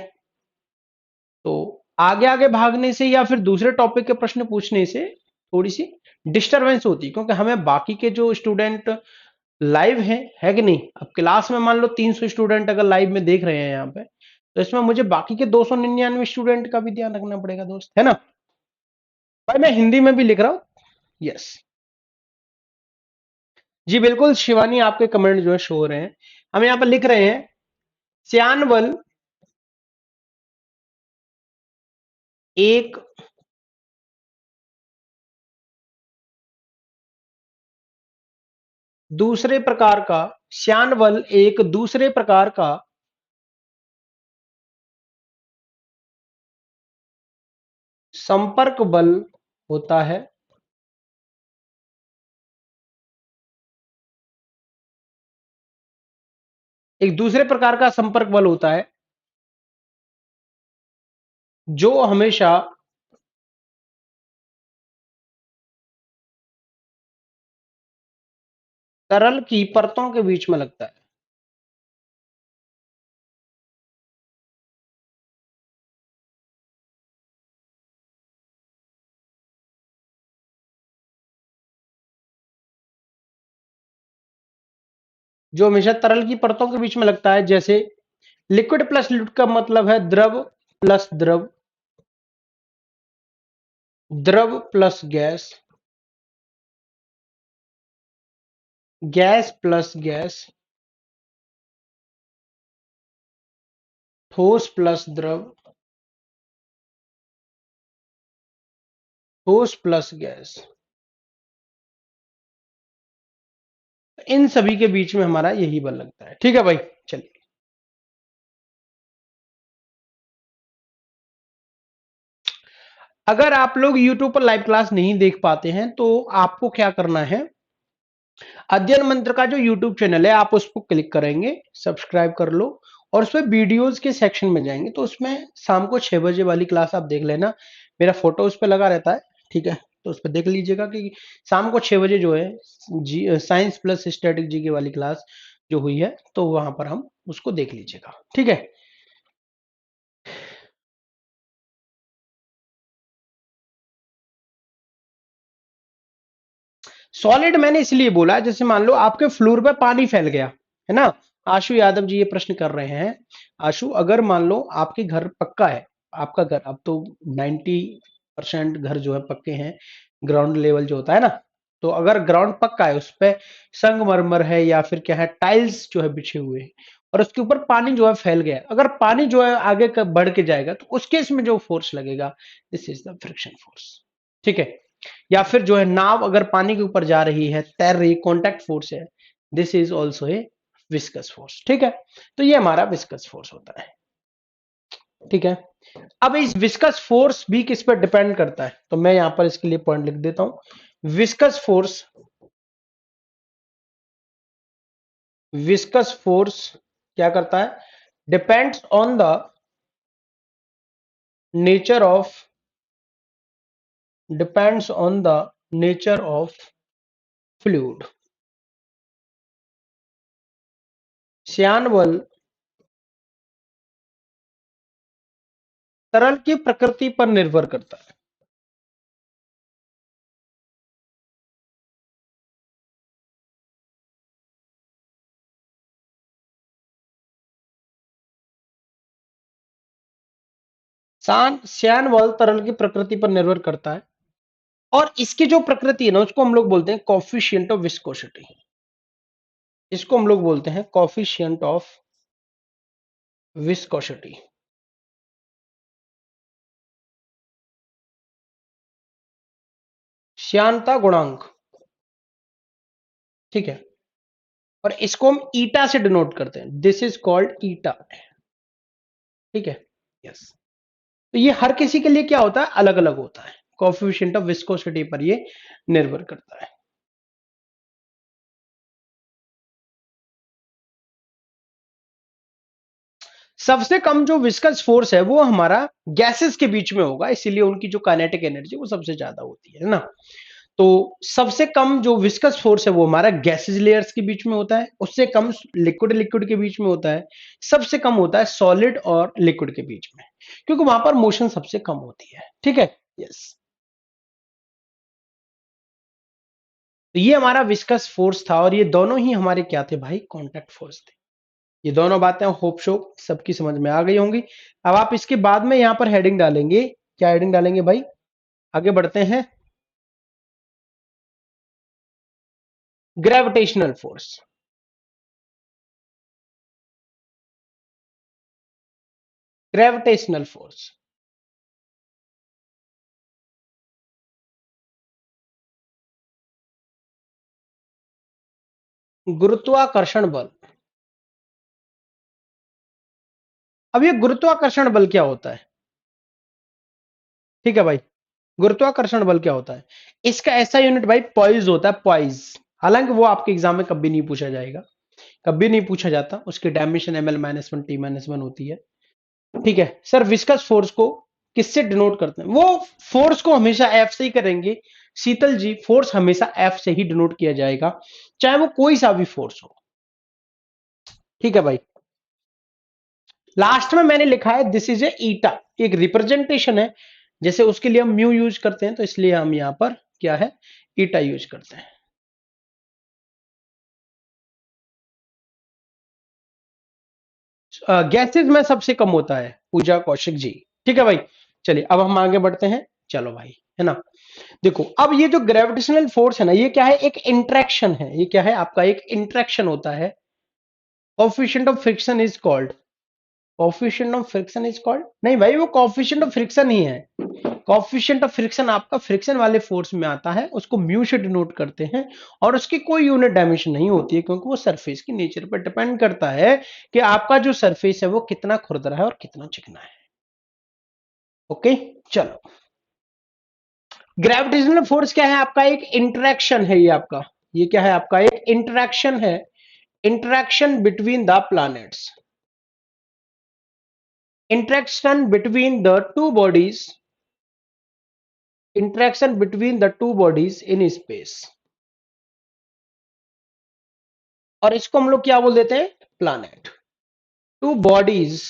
[SPEAKER 1] तो आगे आगे भागने से या फिर दूसरे टॉपिक के प्रश्न पूछने से थोड़ी सी डिस्टरबेंस होती है, क्योंकि हमें बाकी के जो स्टूडेंट लाइव है कि नहीं, अब क्लास में मान लो 300 स्टूडेंट अगर लाइव में देख रहे हैं यहाँ पे, तो इसमें मुझे बाकी के 299 स्टूडेंट का भी ध्यान रखना पड़ेगा दोस्त, है ना। भाई मैं हिंदी में भी लिख रहा हूँ, यस। जी बिल्कुल शिवानी, आपके कमेंट जो है शो हो रहे हैं, हम यहाँ पर लिख रहे हैं श्यानवल एक दूसरे प्रकार का श्यानवल एक दूसरे प्रकार का संपर्क बल होता है, एक दूसरे प्रकार का संपर्क बल होता है जो हमेशा तरल की परतों के बीच में लगता है। जो हमेशा तरल की परतों के बीच में लगता है, जैसे लिक्विड प्लस लिक्विड का मतलब है द्रव प्लस द्रव, द्रव plus gas, gas plus gas, ठोस प्लस द्रव, ठोस प्लस गैस। इन सभी के बीच में हमारा यही बल लगता है। ठीक है भाई, चलिए। अगर आप लोग YouTube पर लाइव क्लास नहीं देख पाते हैं तो आपको क्या करना है, अध्ययन मंत्र का जो YouTube चैनल है आप उस पर क्लिक करेंगे, सब्सक्राइब कर लो, और उसमें वीडियोस के सेक्शन में जाएंगे तो उसमें शाम को 6 बजे वाली क्लास आप देख लेना, मेरा फोटो उस पर लगा रहता है। ठीक है, तो उस पर देख लीजिएगा कि शाम को 6 बजे जो है साइंस प्लस स्टैटिक जीके वाली क्लास जो हुई है, तो वहां पर हम उसको देख लीजिएगा। ठीक है। सॉलिड मैंने इसलिए बोला, जैसे मान लो आपके फ्लोर पे पानी फैल गया, है ना। आशु यादव जी ये प्रश्न कर रहे हैं। आशु, अगर मान लो आपके घर पक्का है, आपका घर अब तो 90% घर जो है पक्के हैं, ग्राउंड लेवल जो होता है ना, तो अगर ग्राउंड पक्का है, उस पे संगमरमर है या फिर क्या है, टाइल्स जो है बिछे हुए हैं, और उसके ऊपर पानी जो है फैल गया, अगर पानी जो है आगे बढ़ के जाएगा तो उस केस में जो फोर्स लगेगा, this is the friction force. ठीक है। या फिर जो है नाव अगर पानी के ऊपर जा रही है, तैर रही, कॉन्टैक्ट फोर्स है, this is also a viscous force. ठीक है, तो ये हमारा विस्कस फोर्स होता है। ठीक है। अब इस विस्कस फोर्स भी किस पर डिपेंड करता है, तो मैं यहां पर इसके लिए पॉइंट लिख देता हूं। विस्कस फोर्स क्या करता है, depends on the nature of depends on the nature of fluid. श्यान बल तरल की प्रकृति पर निर्भर करता है। श्यान बल तरल की प्रकृति पर निर्भर करता है, और इसकी जो प्रकृति है ना, उसको हम लोग बोलते हैं कॉफिशिएंट ऑफ विस्कोसिटी। इसको हम लोग बोलते हैं कॉफिशिएंट ऑफ विस्कोसिटी, श्यानता गुणांक। ठीक है, और इसको हम ईटा से डिनोट करते हैं, दिस इज कॉल्ड ईटा। ठीक है, यस। तो ये हर किसी के लिए क्या होता है, अलग अलग होता है, कॉफिशिएंट ऑफ विस्कोसिटी पर ये निर्भर करता है। सबसे कम जो विस्कस फोर्स है वो हमारा गैसेस के बीच में होगा, इसीलिए उनकी जो काइनेटिक एनर्जी वो सबसे ज्यादा होती है ना। तो सबसे कम जो विस्कस फोर्स है वो हमारा गैसेस लेयर्स के बीच में होता है, उससे कम लिक्विड लिक्विड के बीच में होता है, सबसे कम होता है सॉलिड और लिक्विड के बीच में, क्योंकि वहां पर मोशन सबसे कम होती है। ठीक है, यस। तो ये हमारा विस्कस फोर्स था, और ये दोनों ही हमारे क्या थे भाई, कॉन्टैक्ट फोर्स थे। ये दोनों बातें होप शो सबकी समझ में आ गई होंगी। अब आप इसके बाद में यहां पर हेडिंग डालेंगे, क्या हेडिंग डालेंगे भाई, आगे बढ़ते हैं। Gravitational force. ग्रेविटेशनल फोर्स, गुरुत्वाकर्षण बल। अब ये गुरुत्वाकर्षण बल क्या होता है, ठीक है भाई। गुरुत्वाकर्षण बल क्या होता है, इसका ऐसा यूनिट भाई पॉइज होता है, पॉइज। हालांकि वो आपके एग्जाम में कभी नहीं पूछा जाएगा, कभी नहीं पूछा जाता, उसकी डायमेंशन ml-1 t-1 होती है। ठीक है सर, विस्कस फोर्स को किससे डिनोट करते हैं, वो फोर्स को हमेशा एफ से ही करेंगे। शीतल जी, फोर्स हमेशा एफ से ही डिनोट किया जाएगा, चाहे वो कोई सा भी फोर्स हो। ठीक है भाई। लास्ट में मैंने लिखा है दिस इज ए ईटा, एक रिप्रेजेंटेशन है, जैसे उसके लिए हम म्यू यूज करते हैं, तो इसलिए हम यहां पर क्या है, ईटा यूज करते हैं। गैसेज में सबसे कम होता है, पूजा कौशिक जी। ठीक है भाई, चलिए अब हम आगे बढ़ते हैं। चलो भाई, है ना। देखो अब ये जो ग्रेविटेशनल फोर्स है ना, ये क्या है, एक इंट्रैक्शन है। ये क्या है आपका, एक इंट्रैक्शन होता है। Coefficient of friction is called, coefficient of friction is called, नहीं भाई वो कोफिशिएंट ऑफ फ्रिक्शन ही है। कोफिशिएंट ऑफ फ्रिक्शन आपका फ्रिक्शन वाले फोर्स में आता है, उसको म्यू से डिनोट करते हैं। और उसकी कोई यूनिट डायमेंशन नहीं होती है, क्योंकि वो सरफेस की नेचर पर डिपेंड करता है कि आपका जो सरफेस है वो कितना खुरदरा है और कितना चिकना है। ओके, चलो। ग्रेविटेशनल फोर्स क्या है आपका, एक इंटरेक्शन है ये आपका। ये क्या है आपका, एक इंटरेक्शन है। Interaction between the planets, interaction between the two bodies, interaction between the two bodies in space. और इसको हम लोग क्या बोल देते हैं, प्लैनेट। टू बॉडीज,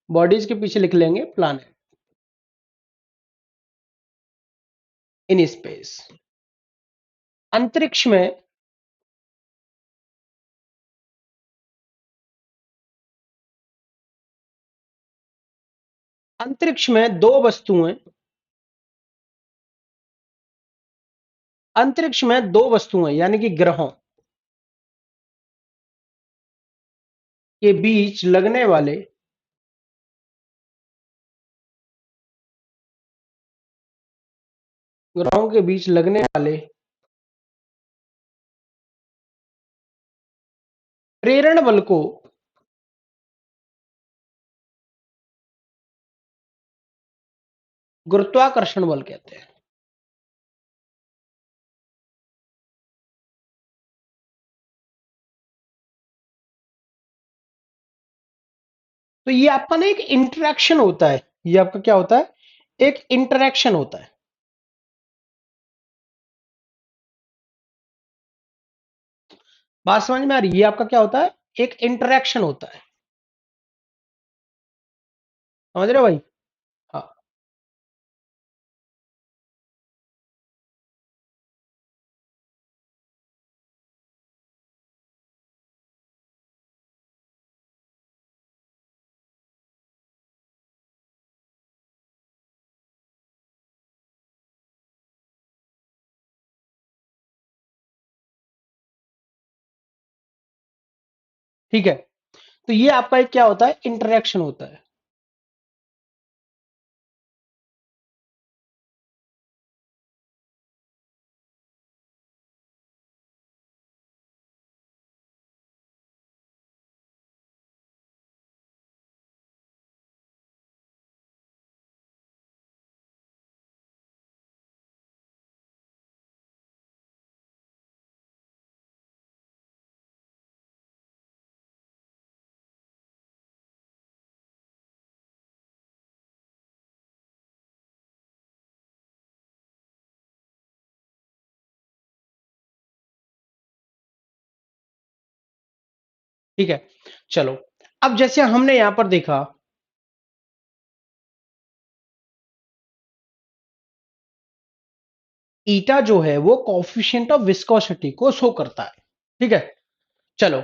[SPEAKER 1] बॉडीज के पीछे लिख लेंगे प्लैनेट इन स्पेस। अंतरिक्ष में, अंतरिक्ष में दो वस्तुएं, अंतरिक्ष में दो वस्तुएं यानी कि ग्रहों के बीच लगने वाले, ग्रहों के बीच लगने वाले प्रेरण बल को गुरुत्वाकर्षण बल कहते हैं। तो ये आपका ना एक इंटरेक्शन होता है, ये आपका क्या होता है, एक इंटरेक्शन होता है। बात समझ में आ रही है, ये आपका क्या होता है, एक इंटरेक्शन होता है। समझ रहे हो भाई। हाँ, ठीक है। तो ये आपका एक क्या होता है, इंटरेक्शन होता है। ठीक है, चलो। अब जैसे हमने यहां पर देखा, ईटा जो है वो कोफिशिएंट ऑफ विस्कोसिटी को शो करता है। ठीक है, चलो।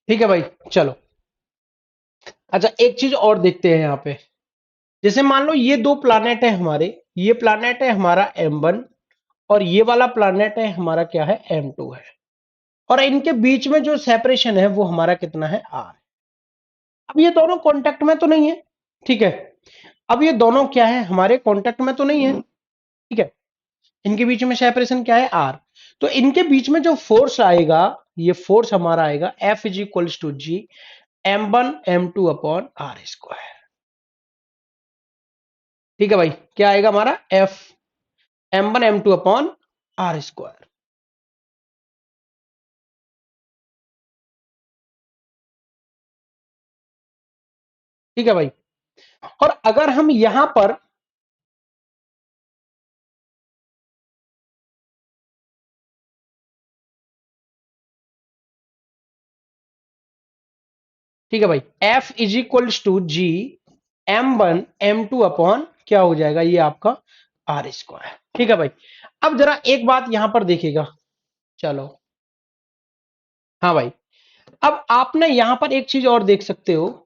[SPEAKER 1] ठीक है भाई, चलो। अच्छा, एक चीज और देखते हैं यहां पे। जैसे मान लो ये दो प्लानेट है हमारे, ये प्लानेट है हमारा M1 और ये वाला प्लानेट है हमारा क्या है, M2 है। और इनके बीच में जो सेपरेशन है वो हमारा कितना है, R। अब ये दोनों कांटेक्ट में तो नहीं है, ठीक है। अब ये दोनों क्या है, हमारे कांटेक्ट में तो नहीं है, ठीक है। इनके बीच में सेपरेशन क्या है, R। तो इनके बीच में जो फोर्स आएगा, ये फोर्स हमारा आएगा F is equals to G m1 m2 upon R square. ठीक है भाई, क्या आएगा हमारा F m1 m2 upon R square. ठीक है भाई, और अगर हम यहां पर ठीक है भाई, F is equals to G m1 m2 upon क्या हो जाएगा, ये आपका आर स्क्वायर। ठीक है भाई, अब जरा एक बात यहां पर देखिएगा। चलो, हाँ भाई, अब आपने यहां पर एक चीज और देख सकते हो।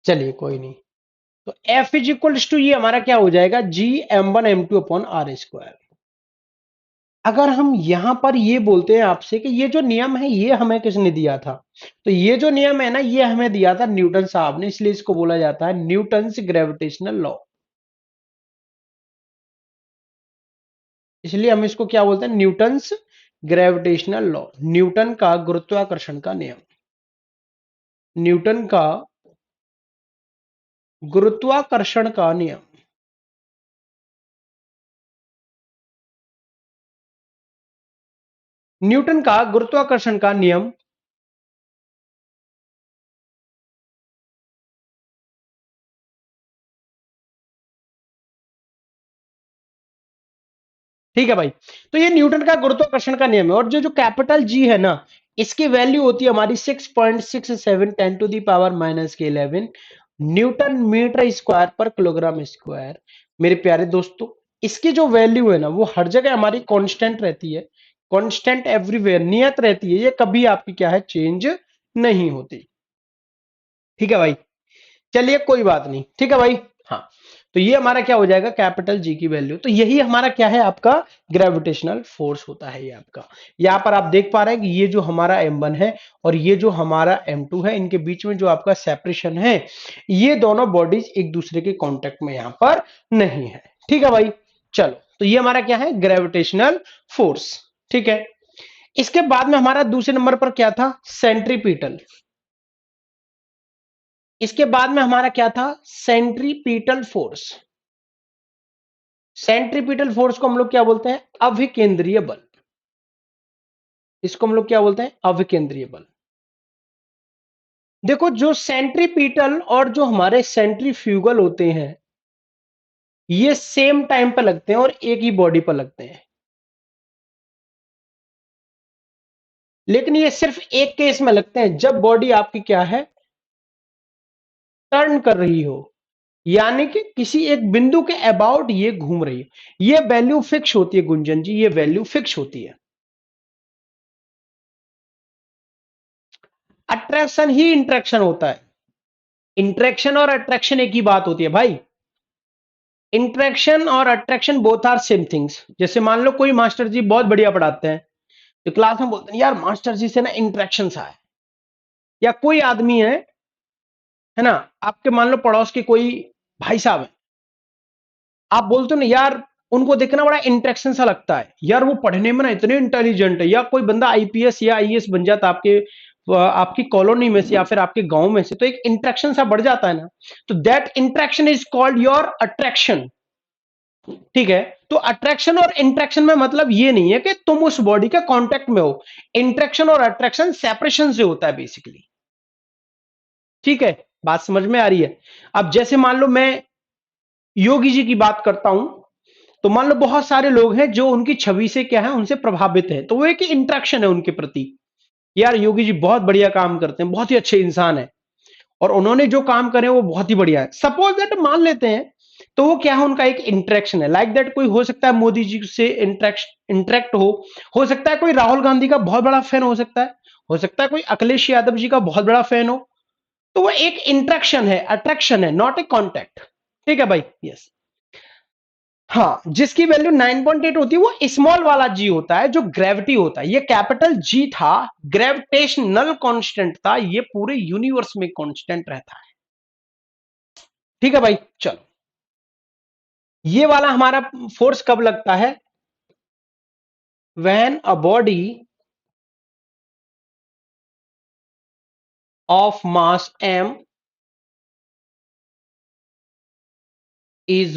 [SPEAKER 1] चलिए कोई नहीं, तो F इज इक्वल्स टू ये हमारा क्या हो जाएगा, जी m1 m2 upon R square. अगर हम यहां पर ये बोलते हैं आपसे कि ये जो नियम है ये हमें किसने दिया था, तो ये जो नियम है ना, ये हमें दिया था न्यूटन साहब ने, इसलिए इसको बोला जाता है न्यूटन्स ग्रेविटेशनल लॉ। इसलिए हम इसको क्या बोलते हैं, न्यूटन्स ग्रेविटेशनल लॉ, न्यूटन का गुरुत्वाकर्षण का नियम, न्यूटन का गुरुत्वाकर्षण का नियम। न्यूटन का गुरुत्वाकर्षण का नियम। ठीक है भाई, तो ये न्यूटन का गुरुत्वाकर्षण का नियम है, और जो जो कैपिटल जी है ना, इसकी वैल्यू होती है हमारी 6.67 10 to the power -11 newton meter square पर किलोग्राम स्क्वायर। मेरे प्यारे दोस्तों, इसकी जो वैल्यू है ना, वो हर जगह हमारी कांस्टेंट रहती है, कांस्टेंट एवरीवेयर, नियत रहती है, ये कभी आपकी क्या है, चेंज नहीं होती। ठीक है भाई, चलिए कोई बात नहीं। ठीक है भाई, हाँ, तो ये हमारा क्या हो जाएगा, कैपिटल जी की वैल्यू, तो यही हमारा क्या है, आपका ग्रेविटेशनल फोर्स होता है ये आपका। यहां पर आप देख पा रहे हैं कि ये जो हमारा m1 है और ये जो हमारा m2 है, इनके बीच में जो आपका सेपरेशन है, ये दोनों बॉडीज एक दूसरे के कांटेक्ट में यहां पर नहीं है। ठीक है भाई, चलो, तो ये हमारा क्या है, ग्रेविटेशनल फोर्स। ठीक है, इसके बाद में हमारा दूसरे नंबर पर क्या था, सेंट्रीपिटल। इसके बाद में हमारा क्या था, सेंट्रीपिटल फोर्स। सेंट्रीपिटल फोर्स को हम लोग क्या बोलते हैं, अभिकेंद्रीय बल। इसको हम लोग क्या बोलते हैं, अभिकेंद्रीय बल। देखो, जो सेंट्रीपिटल और जो हमारे सेंट्रीफ्यूगल होते हैं, ये सेम टाइम पर लगते हैं और एक ही बॉडी पर लगते हैं, लेकिन ये सिर्फ एक केस में लगते हैं, जब बॉडी आपकी क्या है, टर्न कर रही हो, यानी कि किसी एक बिंदु के अबाउट ये घूम रही है। ये वैल्यू फिक्स होती है गुंजन जी, ये वैल्यू फिक्स होती है। अट्रैक्शन ही इंट्रैक्शन होता है, इंट्रैक्शन और अट्रैक्शन एक ही बात होती है भाई। इंट्रैक्शन और attraction both are same things. जैसे मान लो कोई मास्टर जी बहुत बढ़िया पढ़ाते हैं, तो क्लास में बोलते हैं यार मास्टर जी से ना इंट्रैक्शन सा है, या कोई आदमी है ना, आपके मान लो पड़ोस के कोई भाई साहब है, आप बोलते हो ना यार उनको देखना बड़ा इंट्रैक्शन सा लगता है, यार वो पढ़ने में ना इतने इंटेलिजेंट है, या कोई बंदा आईपीएस या आईएएस बन जाता आपके आपकी कॉलोनी में से या फिर आपके गांव में से, तो एक इंट्रैक्शन सा बढ़ जाता है ना, तो that interaction is called your attraction. ठीक है, तो अट्रैक्शन और इंट्रैक्शन में मतलब ये नहीं है कि तुम उस बॉडी के कांटेक्ट में हो, इंट्रैक्शन और अट्रैक्शन सेपरेशन से होता है बेसिकली। ठीक है, बात समझ में आ रही है। अब जैसे मान लो मैं योगी जी की बात करता हूं, तो मान लो बहुत सारे लोग हैं जो उनकी छवि से क्या है, उनसे प्रभावित है, तो वो एक इंट्रैक्शन है उनके प्रति, यार योगी जी बहुत बढ़िया काम करते हैं, बहुत ही अच्छे इंसान है। और उन्होंने जो काम करे वो बहुत ही बढ़िया है। सपोज दैट मान लेते हैं, तो वो क्या है, उनका एक इंटरेक्शन है, लाइक दैट कोई हो सकता है मोदी जी से इंटरेक्ट हो सकता है कोई राहुल गांधी का बहुत बड़ा फैन हो सकता है कोई अखिलेश यादव जी का बहुत बड़ा फैन हो। तो वो एक इंटरेक्शन है, अट्रैक्शन है, नॉट ए कॉन्टैक्ट। ठीक है भाई, यस। हाँ, जिसकी वैल्यू 9.8 होती है वो स्मॉल वाला जी होता है, जो ग्रेविटी होता है। ये कैपिटल जी था, ग्रेविटेशनल कांस्टेंट था, ये पूरे यूनिवर्स में कांस्टेंट रहता है। ठीक है भाई, चलो। ये वाला हमारा फोर्स कब लगता है? When a body of mass m is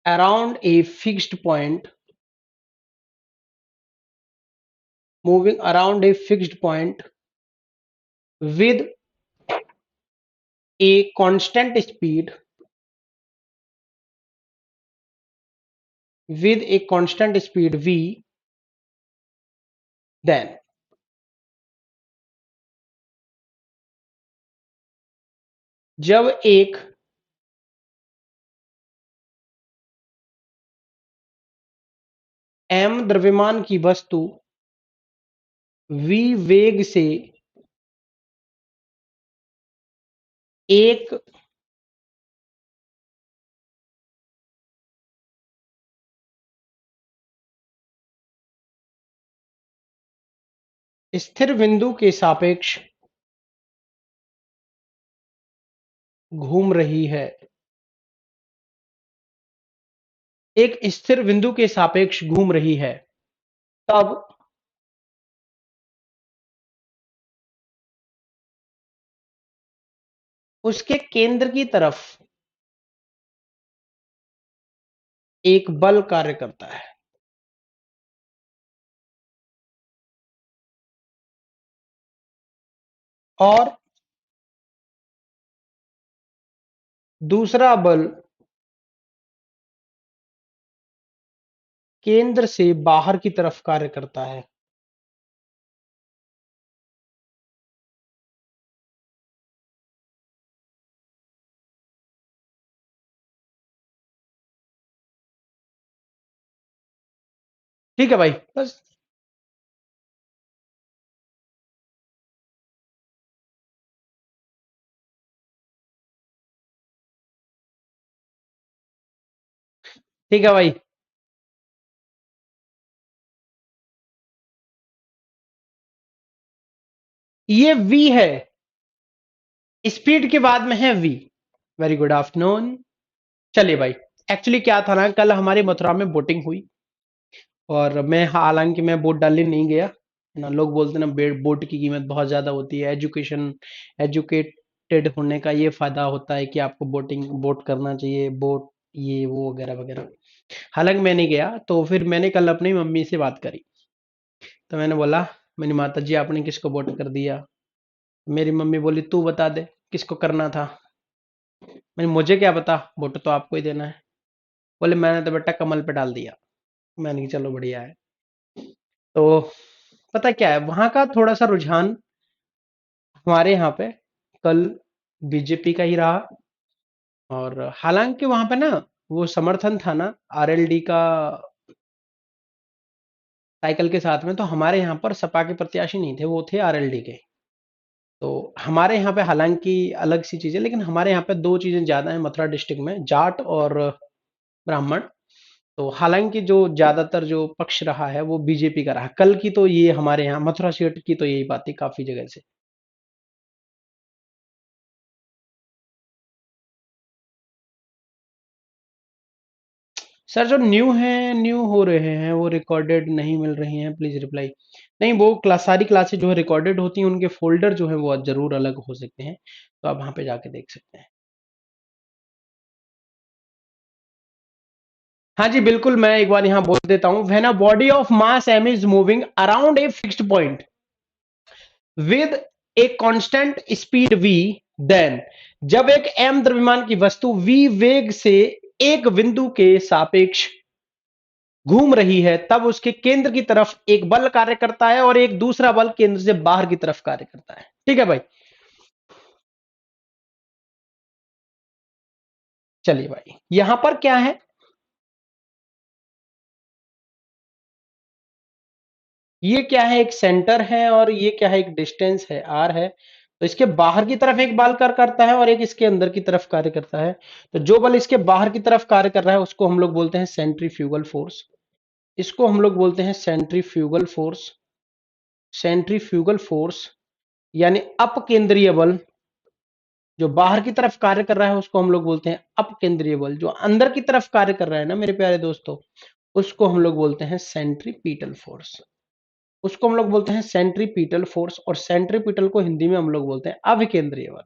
[SPEAKER 1] around a fixed point moving around a fixed point with a constant speed v, then जब एक m द्रव्यमान की वस्तु v वेग से एक स्थिर बिंदु के सापेक्ष घूम रही है, एक स्थिर बिंदु के सापेक्ष घूम रही है, तब उसके केंद्र की तरफ एक बल कार्य करता है। और दूसरा बल केंद्र से बाहर की तरफ कार्य करता है। ठीक है भाई, बस। ठीक है भाई, ये v है, स्पीड के बाद में है v। Very good afternoon. चलिए भाई, एक्चुअली क्या था ना, कल हमारी मथुरा में बोटिंग हुई और मैं, हालांकि मैं बोट डालने नहीं गया ना। लोग बोलते हैं ना बोट की कीमत बहुत ज्यादा होती है। एजुकेटेड होने का ये फायदा होता है कि आपको बोट करना चाहिए, बोट ये वो वगैरह वगैरह। हालांकि मैं नहीं गया, तो फिर मैंने कल अपनी मम्मी से बात करी। तो मैंने बोला, मेरी माता जी आपने किसको बोट कर दिया? मेरी मम्मी बोली तू बता दे किसको करना था। मैंने, मुझे क्या पता, वोट तो आपको ही देना है। बोले मैंने तो बेटा कमल पे डाल दिया। मैंने कहा चलो बढ़िया है। तो पता क्या है, वहां का थोड़ा सा रुझान हमारे यहाँ पे कल बीजेपी का ही रहा। और हालांकि वहां पे ना वो समर्थन था ना आरएलडी का साइकिल के साथ में, तो हमारे यहाँ पर सपा के प्रत्याशी नहीं थे, वो थे आरएलडी के। तो हमारे यहाँ पे हालांकि अलग सी चीजें, लेकिन हमारे यहाँ पे दो चीजें ज्यादा हैं मथुरा डिस्ट्रिक्ट में, जाट और ब्राह्मण। तो हालांकि जो ज्यादातर जो पक्ष रहा है वो बीजेपी का रहा कल की। तो ये हमारे यहाँ मथुरा सीट की तो यही बात थी काफी जगह से। सर जो न्यू हो रहे हैं वो रिकॉर्डेड नहीं मिल रही हैं, प्लीज रिप्लाई। नहीं, वो सारी क्लासेस जो है रिकॉर्डेड होती हैं, उनके फोल्डर जो है वो जरूर अलग हो सकते हैं, तो आप वहां पे जाके देख सकते हैं। हाँ जी बिल्कुल, मैं एक बार यहाँ बोल देता हूँ। When a body of mass m is moving around a fixed point with a constant speed v, then जब एक m द्रव्यमान की वस्तु v वेग से एक बिंदु के सापेक्ष घूम रही है, तब उसके केंद्र की तरफ एक बल कार्य करता है और एक दूसरा बल केंद्र से बाहर की तरफ कार्य करता है। ठीक है भाई। चलिए भाई, यहां पर क्या है, ये क्या है, एक सेंटर है और ये क्या है, एक डिस्टेंस है आर है। तो इसके बाहर की तरफ एक बल कार्य करता है और एक इसके अंदर की तरफ कार्य करता है। तो जो बल इसके बाहर की तरफ कार्य कर रहा है उसको हम लोग बोलते हैं सेंट्रीफ्यूगल फोर्स। इसको हम लोग बोलते हैं सेंट्रीफ्यूगल फोर्स। सेंट्रीफ्यूगल फोर्स यानी अपकेंद्रीय बल। जो बाहर की तरफ कार्य कर रहा है उसको हम लोग बोलते हैं अपकेंद्रीय बल। जो अंदर की तरफ कार्य कर रहा है ना मेरे प्यारे दोस्तों, उसको हम लोग बोलते हैं सेंट्रीपीटल फोर्स। उसको हम लोग बोलते हैं सेंट्रीपीटल फोर्स, और सेंट्रीपीटल को हिंदी में हम लोग बोलते हैं अभिकेंद्रीय बल।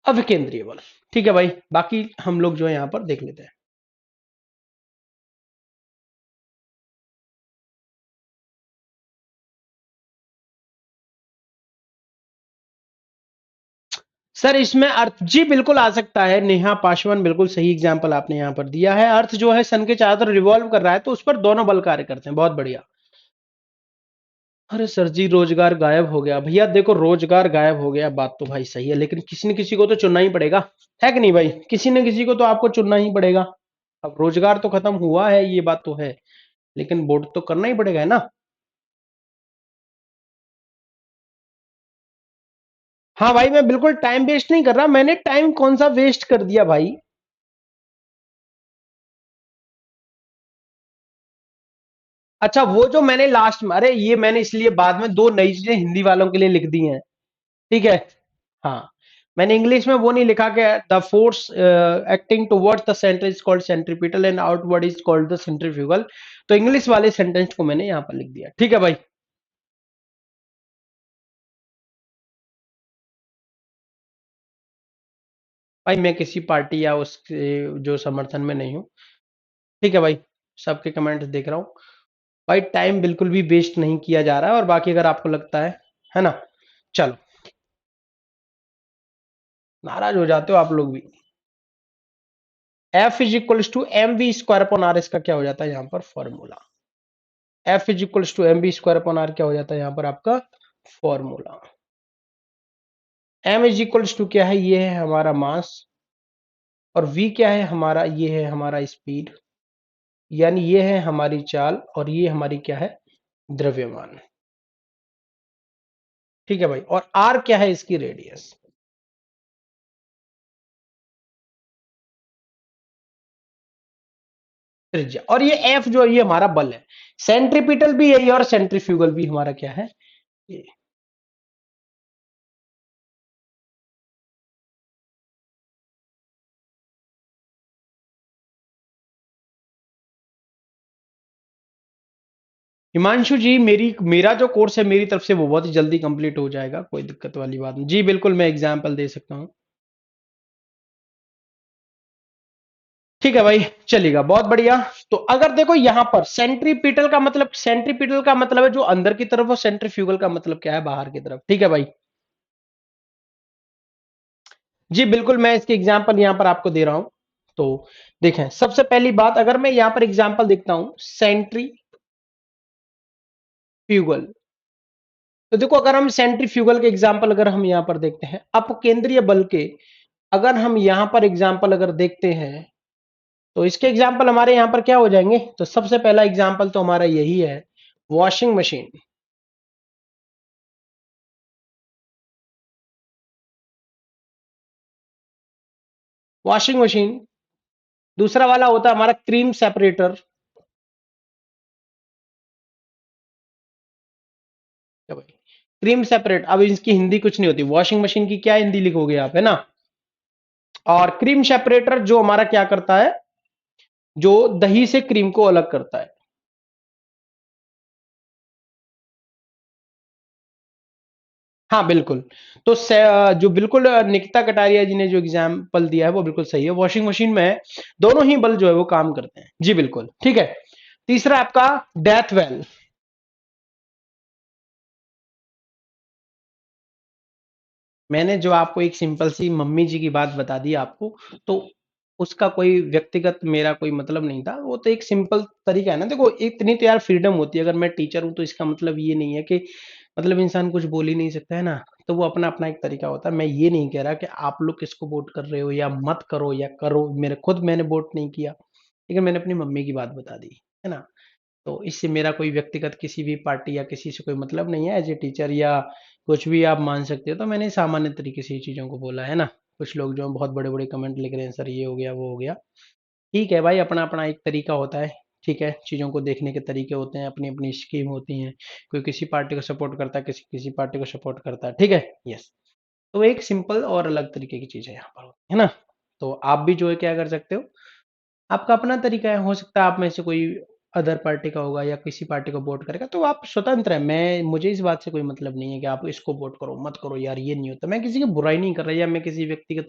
[SPEAKER 1] अभिकेंद्रीय बल। ठीक है भाई, बाकी हम लोग जो है यहां पर देख लेते हैं। सर इसमें अर्थ, जी बिल्कुल आ सकता है, नेहा पासवान, बिल्कुल सही एग्जांपल आपने यहां पर दिया है। अर्थ जो है सन के चारों तरफ रिवॉल्व कर रहा है, तो उस पर दोनों बल कार्य करते हैं। बहुत बढ़िया। अरे सर जी, रोजगार गायब हो गया भैया। देखो, रोजगार गायब हो गया, बात तो भाई सही है, लेकिन किसी न किसी को तो चुनना ही पड़ेगा, है कि नहीं भाई? किसी न किसी को तो आपको चुनना ही पड़ेगा। अब रोजगार तो खत्म हुआ है, ये बात तो है, लेकिन वोट तो करना ही पड़ेगा, है ना? हाँ भाई, मैं बिल्कुल टाइम वेस्ट नहीं कर रहा। मैंने टाइम कौन सा वेस्ट कर दिया भाई? अच्छा, वो जो मैंने लास्ट में, अरे ये मैंने इसलिए बाद में दो नई चीजें हिंदी वालों के लिए लिख दी हैं। ठीक है। हाँ, मैंने इंग्लिश में वो नहीं लिखा कि the force acting towards the centre is called centripetal and outward is called the centrifugal. तो इंग्लिश वाले सेंटेंस को मैंने यहां पर लिख दिया। ठीक है भाई। भाई मैं किसी पार्टी या उसके जो समर्थन में नहीं हूं। ठीक है भाई, सबके कमेंट देख रहा हूं। भाई टाइम बिल्कुल भी वेस्ट नहीं किया जा रहा है, और बाकी अगर आपको लगता है ना, चलो। नाराज हो जाते हो आप लोग भी। F is equals to M V square upon R, इसका क्या हो जाता है यहाँ पर formula? F is equals to M V square upon R क्या हो जाता है यहाँ पर आपका formula? M is equals to क्या है, ये है हमारा मास, और वी क्या है हमारा, ये है हमारा स्पीड, यानी ये है हमारी चाल, और ये हमारी क्या है, द्रव्यमान। ठीक है भाई, और आर क्या है, इसकी रेडियस। त्रिज्या। और ये एफ जो है ये हमारा बल है। सेंट्रीपिटल भी यही और सेंट्रीफ्यूगल भी हमारा क्या है, ये। हिमांशु जी, मेरा जो कोर्स है मेरी तरफ से वो बहुत ही जल्दी कंप्लीट हो जाएगा, कोई दिक्कत वाली बात नहीं। जी बिल्कुल, मैं एग्जांपल दे सकता हूँ। ठीक है भाई, चलेगा, बहुत बढ़िया। तो अगर देखो यहां पर सेंट्रीपिटल का मतलब, सेंट्रीपिटल का मतलब है जो अंदर की तरफ, और सेंट्रीफ्यूगल का मतलब क्या है, बाहर की तरफ। ठीक है भाई। जी बिल्कुल, मैं इसके एग्जांपल यहां पर आपको दे रहा हूं। तो देखें, सबसे पहली बात, अगर मैं यहां पर एग्जांपल देखता हूं सेंट्रीफ्यूगल, तो देखो अगर हम सेंट्रीफ्यूगल के एग्जांपल अगर हम यहां पर देखते हैं, अपकेंद्रीय बल के अगर हम यहां पर एग्जांपल अगर देखते हैं, तो इसके एग्जाम्पल हमारे यहां पर क्या हो जाएंगे? तो सबसे पहला एग्जाम्पल तो हमारा यही है, वॉशिंग मशीन। Washing machine. दूसरा वाला होता है हमारा क्रीम सेपरेटर। क्या भाई? क्रीम सेपरेट, अब इसकी हिंदी कुछ नहीं होती, वॉशिंग मशीन की क्या हिंदी लिखोगे आप, है ना? और क्रीम सेपरेटर जो हमारा क्या करता है, जो दही से क्रीम को अलग करता है। हाँ बिल्कुल। तो जो बिल्कुल निकिता कटारिया जी ने जो एग्जाम्पल दिया है वो बिल्कुल सही है, वॉशिंग मशीन में दोनों ही बल जो है वो काम करते हैं। जी बिल्कुल, ठीक है। तीसरा आपका डेथ वेल। मैंने जो आपको एक सिंपल सी मम्मी जी की बात बता दी आपको, तो उसका कोई व्यक्तिगत मेरा कोई मतलब नहीं था। वो तो एक सिंपल तरीका है ना। देखो इतनी तो यार फ्रीडम होती है, अगर मैं टीचर हूँ तो इसका मतलब ये नहीं है कि मतलब इंसान कुछ बोल ही नहीं सकता है ना। तो वो अपना अपना एक तरीका होता है। मैं ये नहीं कह रहा कि आप लोग किसको वोट कर रहे हो या मत करो या करो। मेरे खुद मैंने वोट नहीं किया, लेकिन मैंने अपनी मम्मी की बात बता दी, है ना। तो इससे मेरा कोई व्यक्तिगत किसी भी पार्टी या किसी से कोई मतलब नहीं है। एज ए टीचर या कुछ भी आप मान सकते हो, तो मैंने सामान्य तरीके से ये चीज़ों को बोला है ना। कुछ लोग जो बहुत बड़े बड़े कमेंट लिख रहे हैं, सर ये हो गया वो हो गया। ठीक है भाई, अपना अपना एक तरीका होता है। ठीक है, चीज़ों को देखने के तरीके होते हैं, अपनी अपनी स्कीम होती हैं। कोई किसी पार्टी को सपोर्ट करता है, किसी किसी पार्टी को सपोर्ट करता है। ठीक है, यस। तो एक सिंपल और अलग तरीके की चीज़ है यहाँ पर, है ना। तो आप भी जो है क्या कर सकते हो, आपका अपना तरीका है। हो सकता है आप में से कोई अदर पार्टी का होगा या किसी पार्टी को वोट करेगा, तो आप स्वतंत्र है। मैं मुझे इस बात से कोई मतलब नहीं है कि आप इसको वोट करो मत करो, यार ये नहीं होता। मैं किसी की बुराई नहीं कर रहा या मैं किसी व्यक्तिगत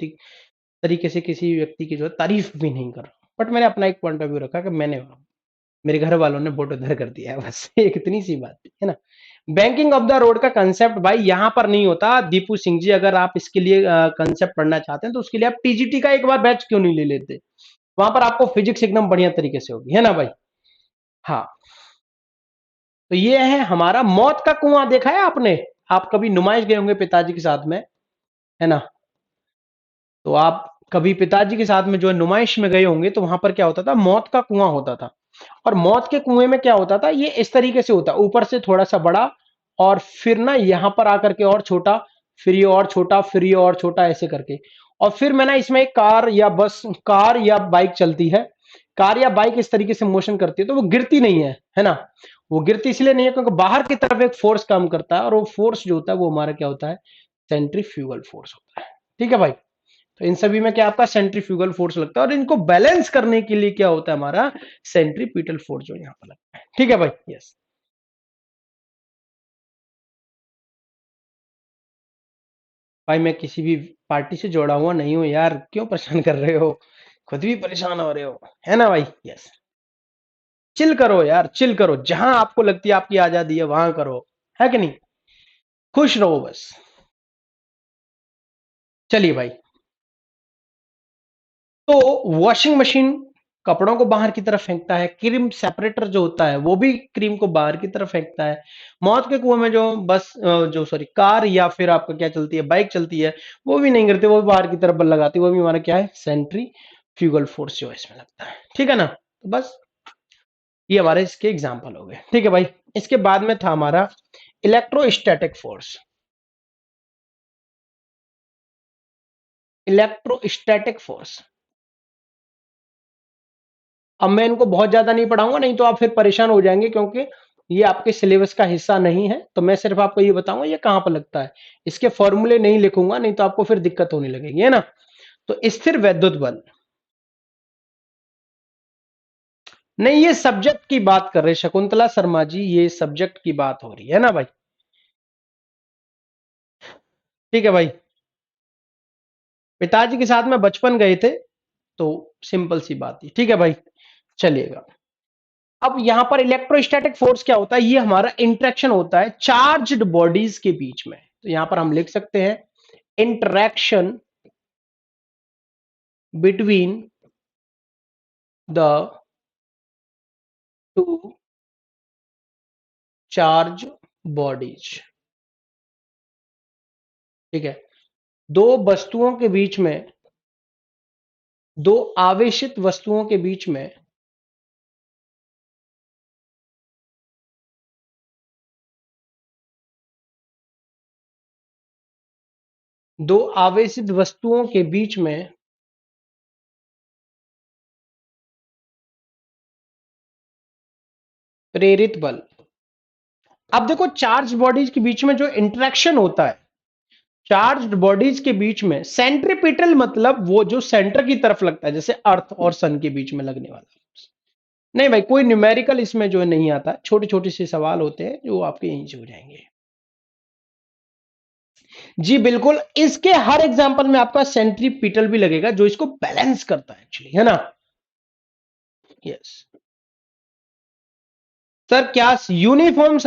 [SPEAKER 1] तरीके से किसी व्यक्ति की जो है तारीफ भी नहीं कर रहा। बट मैंने अपना एक पॉइंट ऑफ व्यू रखा कि मैंने मेरे घर वालों ने वोट उधर कर दिया है, बस एक इतनी सी बात थी, है ना। बैंकिंग ऑफ द रोड का कंसेप्ट भाई यहाँ पर नहीं होता। दीपू सिंह जी, अगर आप इसके लिए कंसेप्ट पढ़ना चाहते हैं तो उसके लिए आप टीजीटी का एक बार बैच क्यों नहीं ले लेते। वहां पर आपको फिजिक्स एकदम बढ़िया तरीके से होगी, है ना भाई। हाँ, तो ये है हमारा मौत का कुआं। देखा है आपने, आप कभी नुमाइश गए होंगे पिताजी के साथ में, है ना। तो आप कभी पिताजी के साथ में जो है नुमाइश में गए होंगे, तो वहां पर क्या होता था, मौत का कुआं होता था। और मौत के कुएं में क्या होता था, ये इस तरीके से होता, ऊपर से थोड़ा सा बड़ा और फिर ना यहां पर आकर के और छोटा, फिर ये और छोटा, फिर ये और छोटा, ऐसे करके। और फिर मैं ना इसमें एक कार या बस, कार या बाइक चलती है। कार या बाइक इस तरीके से मोशन करती है, तो वो गिरती नहीं है ना। वो गिरती इसलिए नहीं है क्योंकि बाहर की तरफ एक फोर्स काम करता है, और वो फोर्स जो होता है वो हमारा क्या होता है, सेंट्रीफ्यूगल फोर्स होता है। ठीक है भाई। तो इन सभी में क्या आपका सेंट्रीफ्यूगल फोर्स लगता है, और इनको बैलेंस करने के लिए क्या होता है, हमारा सेंट्रीपिटल फोर्स जो यहाँ पर लगता है। ठीक है भाई, यस। भाई मैं किसी भी पार्टी से जोड़ा हुआ नहीं हूं यार, क्यों परेशान कर रहे हो, खुद भी परेशान हो रहे हो, है ना भाई, यस। चिल करो यार, चिल करो, जहां आपको लगती है आपकी आजादी है वहां करो, है कि नहीं। खुश रहो बस। चलिए भाई। तो वॉशिंग मशीन कपड़ों को बाहर की तरफ फेंकता है, क्रीम सेपरेटर जो होता है वो भी क्रीम को बाहर की तरफ फेंकता है। मौत के कुएं में जो बस जो सॉरी कार या फिर आपका क्या चलती है, बाइक चलती है, वो भी नहीं करते, वो भी बाहर की तरफ बल लगाती है। वो भी हमारा क्या है, सेंट्री फ्यूगल फोर्स जो है इसमें लगता है। ठीक है ना, तो बस ये हमारे इसके एग्जाम्पल हो गए। ठीक है भाई। इसके बाद में था हमारा इलेक्ट्रोस्टैटिक फोर्स। इलेक्ट्रोस्टैटिक फोर्स, अब मैं इनको बहुत ज्यादा नहीं पढ़ाऊंगा, नहीं तो आप फिर परेशान हो जाएंगे, क्योंकि ये आपके सिलेबस का हिस्सा नहीं है। तो मैं सिर्फ आपको ये बताऊंगा ये कहां पर लगता है। इसके फॉर्मूले नहीं लिखूंगा, नहीं तो आपको फिर दिक्कत होने लगेगी, है ना। तो स्थिर वैद्युत बल, नहीं ये सब्जेक्ट की बात कर रहे हैं शकुंतला शर्मा जी, ये सब्जेक्ट की बात हो रही है ना भाई। ठीक है भाई। पिताजी के साथ में बचपन गए थे, तो सिंपल सी बात थी। ठीक है भाई, चलिएगा। अब यहां पर इलेक्ट्रोस्टैटिक फोर्स क्या होता है, ये हमारा इंटरेक्शन होता है चार्ज्ड बॉडीज के बीच में। तो यहां पर हम लिख सकते हैं interaction between the two charge bodies. ठीक है, दो वस्तुओं के बीच में, दो आवेशित वस्तुओं के बीच में दो आवेशित वस्तुओं के बीच में प्रेरित बल। अब देखो चार्ज बॉडीज के बीच में जो इंटरेक्शन होता है, चार्ज्ड बॉडीज के बीच में सेंट्रीपिटल मतलब वो जो सेंटर की तरफ लगता है, जैसे अर्थ और सन के बीच में लगने वाला। नहीं भाई, कोई न्यूमेरिकल इसमें जो है नहीं आता, छोटे छोटे से सवाल होते हैं जो आपके यहीं से हो जाएंगे। जी बिल्कुल, इसके हर एग्जांपल में आपका सेंट्रीपिटल भी लगेगा, जो इसको बैलेंस करता है एक्चुअली, है ना। यस। सर क्या यूनिफॉर्म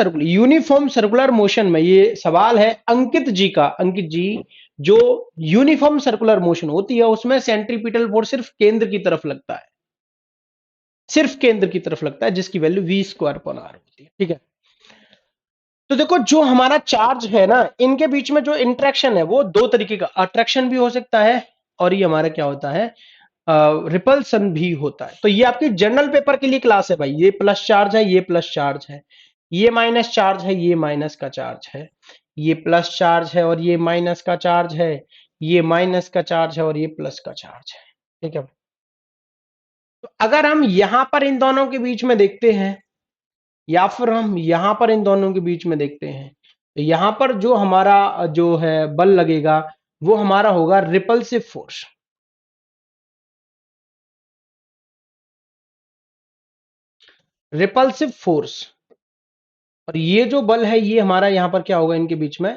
[SPEAKER 1] सर्कुलर मोशन में, ये सवाल है अंकित जी का। अंकित जी, जो यूनिफॉर्म सर्कुलर मोशन होती है उसमें सेंट्रीपिटल फोर्स सिर्फ केंद्र की तरफ लगता है, सिर्फ केंद्र की तरफ लगता है, जिसकी वैल्यू वी स्क्वायर पर आर होती है। ठीक है, तो देखो जो हमारा चार्ज है ना, इनके बीच में जो इंटरेक्शन है वो दो तरीके का, अट्रैक्शन भी हो सकता है और ये हमारा क्या होता है, रिपल्सन भी होता है। तो ये आपकी जनरल पेपर के लिए क्लास है भाई। ये प्लस चार्ज है, ये प्लस चार्ज है, ये माइनस चार्ज है, ये माइनस का चार्ज है, ये प्लस चार्ज है और ये माइनस का चार्ज है, ये माइनस का चार्ज है और ये प्लस का चार्ज है। ठीक है, तो अगर हम यहां पर इन दोनों के बीच में देखते हैं या फिर हम यहां पर इन दोनों के बीच में देखते हैं, तो यहां पर जो हमारा जो है बल लगेगा वो हमारा होगा रिपल्सिव फोर्स। रिपल्सिव फोर्स, और ये जो बल है ये हमारा यहां पर क्या होगा, इनके बीच में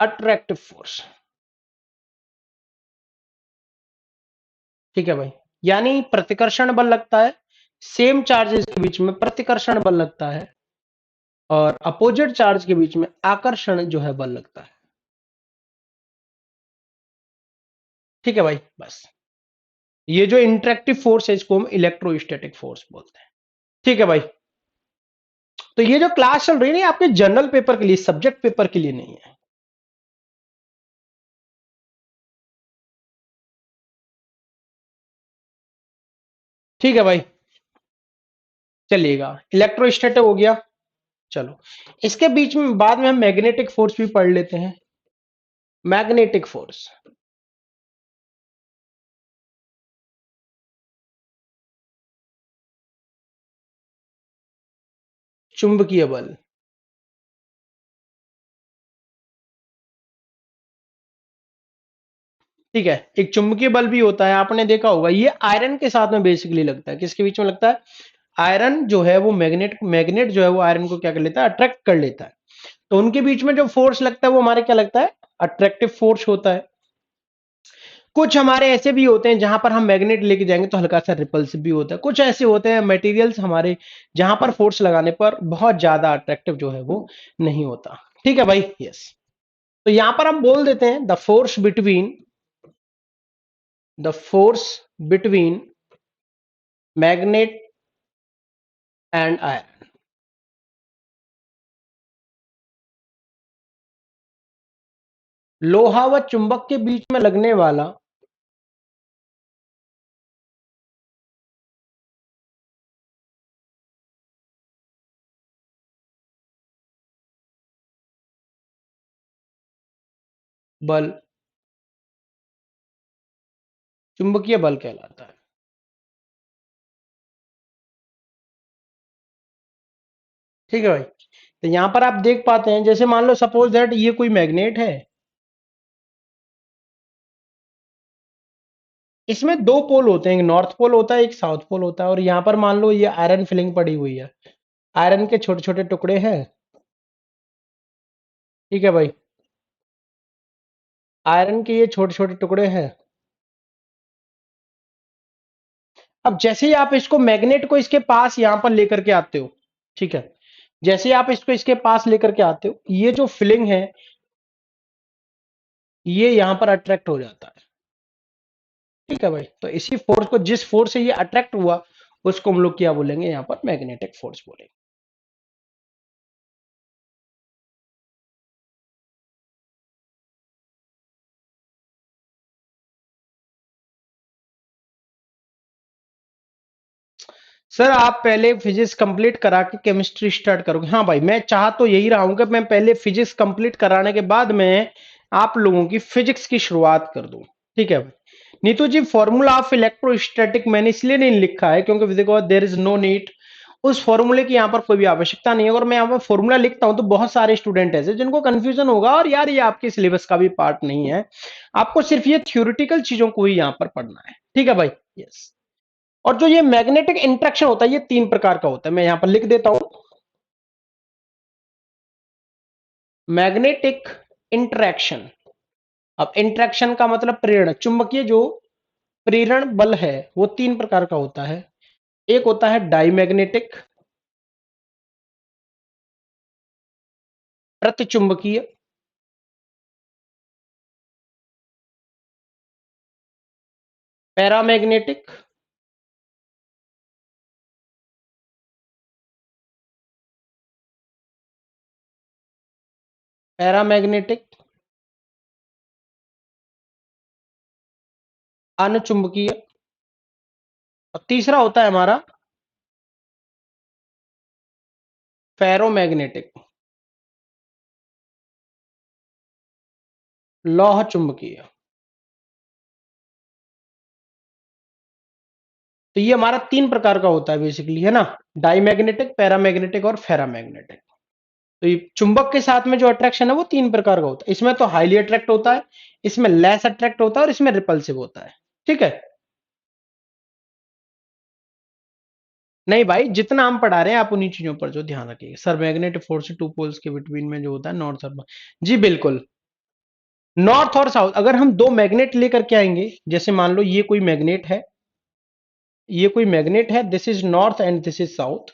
[SPEAKER 1] अट्रैक्टिव फोर्स। ठीक है भाई, यानी प्रतिकर्षण बल लगता है, सेम चार्जेस के बीच में प्रतिकर्षण बल लगता है और अपोजिट चार्ज के बीच में आकर्षण जो है बल लगता है। ठीक है भाई, बस ये जो इंटरेक्टिव फोर्स है इसको हम इलेक्ट्रोस्टैटिक फोर्स बोलते हैं। ठीक है भाई, तो ये जो क्लास चल रही है ना, आपके जनरल पेपर के लिए, सब्जेक्ट पेपर के लिए नहीं है। ठीक है भाई, चलिएगा, इलेक्ट्रोस्टैटिक हो गया। चलो, इसके बीच में बाद में हम मैग्नेटिक फोर्स भी पढ़ लेते हैं। मैग्नेटिक फोर्स, चुंबकीय बल। ठीक है, एक चुंबकीय बल भी होता है, आपने देखा होगा, ये आयरन के साथ में बेसिकली लगता है। किसके बीच में लगता है? आयरन जो है वो मैग्नेट मैग्नेट जो है वो आयरन को क्या कर लेता है, अट्रैक्ट कर लेता है। तो उनके बीच में जो फोर्स लगता है वो हमारे क्या लगता है, अट्रैक्टिव फोर्स होता है। कुछ हमारे ऐसे भी होते हैं जहां पर हम मैग्नेट लेके जाएंगे तो हल्का सा रिपल्सिव भी होता है। कुछ ऐसे होते हैं मटेरियल्स हमारे जहां पर फोर्स लगाने पर बहुत ज्यादा अट्रैक्टिव जो है वो नहीं होता। ठीक है भाई, यस। तो यहां पर हम बोल देते हैं the force between magnet and iron. लोहा व चुंबक के बीच में लगने वाला बल चुंबकीय बल कहलाता है। ठीक है भाई, तो यहां पर आप देख पाते हैं, जैसे मान लो सपोज दैट ये कोई मैग्नेट है, इसमें दो पोल होते हैं, एक नॉर्थ पोल होता है, एक साउथ पोल होता है। और यहां पर मान लो ये आयरन फिलिंग पड़ी हुई है, आयरन के छोटे छोटे टुकड़े हैं। ठीक है भाई, आयरन के ये छोटे छोटे टुकड़े हैं। अब जैसे ही आप इसको मैग्नेट को इसके पास यहां पर लेकर के आते हो, ठीक है, जैसे ही आप इसको इसके पास लेकर के आते हो, ये जो फिलिंग है ये यहां पर अट्रैक्ट हो जाता है। ठीक है भाई, तो इसी फोर्स को, जिस फोर्स से ये अट्रैक्ट हुआ, उसको हम लोग क्या बोलेंगे, यहां पर मैग्नेटिक फोर्स बोलेंगे। सर आप पहले फिजिक्स कंप्लीट करा के केमिस्ट्री स्टार्ट करोगे? हाँ भाई, मैं चाह तो यही रहा हूं कि मैं पहले फिजिक्स कंप्लीट कराने के बाद में आप लोगों की फिजिक्स की शुरुआत कर दूं। ठीक है भाई, नीतू जी, फॉर्मूला ऑफ इलेक्ट्रोस्टैटिक मैंने इसलिए नहीं लिखा है क्योंकि देखो देयर इज नो नीड, उस फॉर्मूले की यहाँ पर कोई भी आवश्यकता नहीं है। अगर मैं यहाँ पर फॉर्मूला लिखता हूं तो बहुत सारे स्टूडेंट ऐसे जिनको कंफ्यूजन होगा, और यार ये आपके सिलेबस का भी पार्ट नहीं है, आपको सिर्फ ये थ्योरेटिकल चीजों को ही यहाँ पर पढ़ना है। ठीक है भाई, यस। और जो ये मैग्नेटिक इंट्रैक्शन होता है ये तीन प्रकार का होता है, मैं यहां पर लिख देता हूं। मैग्नेटिक इंट्रैक्शन, अब इंट्रैक्शन का मतलब प्रेरण, चुंबकीय जो प्रेरण बल है वो तीन प्रकार का होता है। एक होता है डाईमैग्नेटिक, प्रतिचुंबकीय, पैरामैग्नेटिक, पैरामैग्नेटिक, अनुचुंबकीय, और तीसरा होता है हमारा फेरोमैग्नेटिक, लौह चुंबकीय। तो ये हमारा तीन प्रकार का होता है बेसिकली, है ना, डाईमैग्नेटिक, पैरामैग्नेटिक और फेरामैग्नेटिक। तो ये चुंबक के साथ में जो अट्रैक्शन है वो तीन प्रकार का होता है। इसमें तो हाईली अट्रैक्ट होता है, इसमें लेस अट्रैक्ट होता है और इसमें रिपल्सिव होता है। ठीक है। नहीं भाई, जितना हम पढ़ा रहे हैं आप उन्हीं चीजों पर जो ध्यान रखिए। Sir magnetic force two poles के बिटवीन में जो होता है नॉर्थ और, जी बिल्कुल, नॉर्थ और साउथ। अगर हम दो मैग्नेट लेकर के आएंगे, जैसे मान लो ये कोई मैग्नेट है, ये कोई मैग्नेट है, this is north and this is south.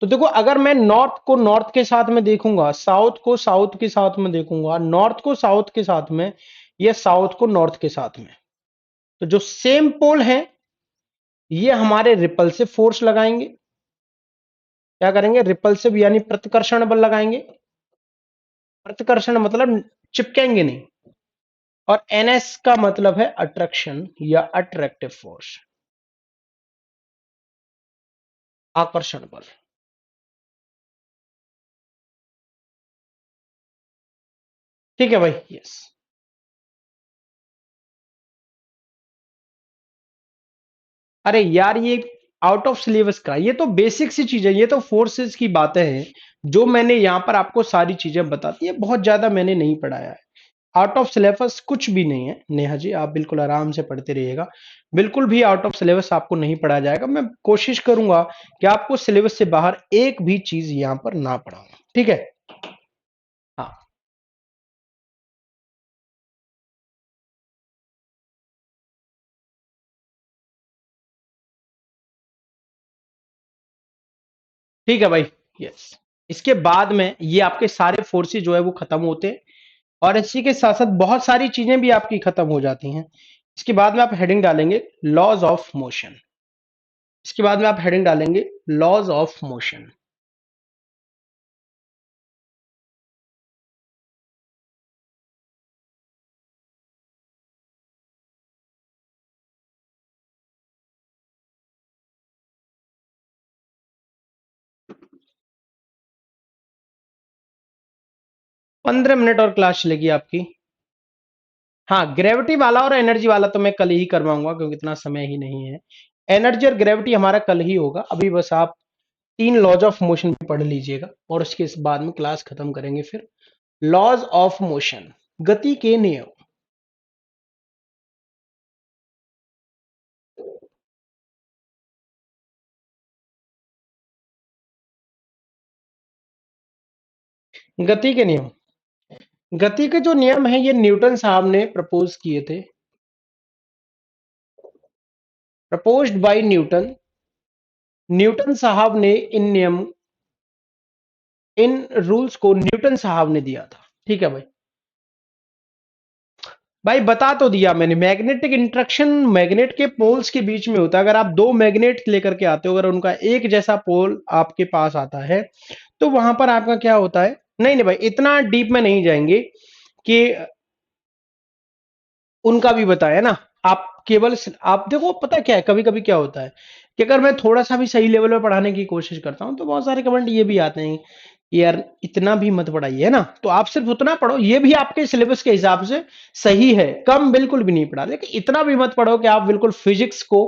[SPEAKER 1] तो देखो, अगर मैं नॉर्थ को नॉर्थ के साथ में देखूंगा, साउथ को साउथ के साथ में देखूंगा, नॉर्थ को साउथ के साथ में, या साउथ को नॉर्थ के साथ में, तो जो सेम पोल है ये हमारे रिपल्सिव फोर्स लगाएंगे। क्या करेंगे? रिपल्सिव यानी प्रतिकर्षण बल लगाएंगे। प्रतिकर्षण मतलब चिपकेंगे नहीं। और एनएस का मतलब है अट्रैक्शन या अट्रैक्टिव फोर्स, आकर्षण बल। ठीक है भाई, यस। अरे यार, ये आउट ऑफ सिलेबस का, ये तो बेसिक सी चीज है, ये तो फोर्सेस की बातें हैं जो मैंने यहां पर आपको सारी चीजें बता दी है। बहुत ज्यादा मैंने नहीं पढ़ाया है। आउट ऑफ सिलेबस कुछ भी नहीं है नेहा जी, आप बिल्कुल आराम से पढ़ते रहिएगा। बिल्कुल भी आउट ऑफ सिलेबस आपको नहीं पढ़ाया जाएगा। मैं कोशिश करूंगा कि आपको सिलेबस से बाहर एक भी चीज यहां पर ना पढ़ाऊं। ठीक है। हाँ, ठीक है भाई, यस। इसके बाद में ये आपके सारे फोर्सेस जो है वो खत्म होते हैं, और इसी के साथ साथ बहुत सारी चीजें भी आपकी खत्म हो जाती हैं। इसके बाद में आप हेडिंग डालेंगे लॉज ऑफ मोशन। इसके बाद में आप हेडिंग डालेंगे लॉज ऑफ मोशन। 15 मिनट और क्लास चलेगी आपकी। हाँ, ग्रेविटी वाला और एनर्जी वाला तो मैं कल ही करवाऊंगा, क्योंकि इतना समय ही नहीं है। एनर्जी और ग्रेविटी हमारा कल ही होगा। अभी बस आप तीन लॉज ऑफ मोशन पढ़ लीजिएगा और उसके इस बाद में क्लास खत्म करेंगे फिर। लॉज ऑफ मोशन, गति के नियम। गति के नियम, गति के जो नियम है ये न्यूटन साहब ने प्रपोज किए थे। Proposed by Newton. न्यूटन साहब ने इन नियम, इन रूल्स को न्यूटन साहब ने दिया था। ठीक है भाई। भाई बता तो दिया मैंने, मैग्नेटिक इंट्रैक्शन मैग्नेट के पोल्स के बीच में होता है। अगर आप दो मैग्नेट लेकर के आते हो, अगर उनका एक जैसा पोल आपके पास आता है, तो वहां पर आपका क्या होता है। नहीं नहीं भाई, इतना डीप में नहीं जाएंगे कि उनका भी बताया ना। आप केवल आप देखो, पता क्या है, कभी कभी क्या होता है कि अगर मैं थोड़ा सा भी सही लेवल पे पढ़ाने की कोशिश करता हूं तो बहुत सारे कमेंट ये भी आते हैं कि यार इतना भी मत पढ़ाइए, है ना। तो आप सिर्फ उतना पढ़ो, ये भी आपके सिलेबस के हिसाब से सही है। कम बिल्कुल भी नहीं पढ़ा, लेकिन इतना भी मत पढ़ो कि आप बिल्कुल फिजिक्स को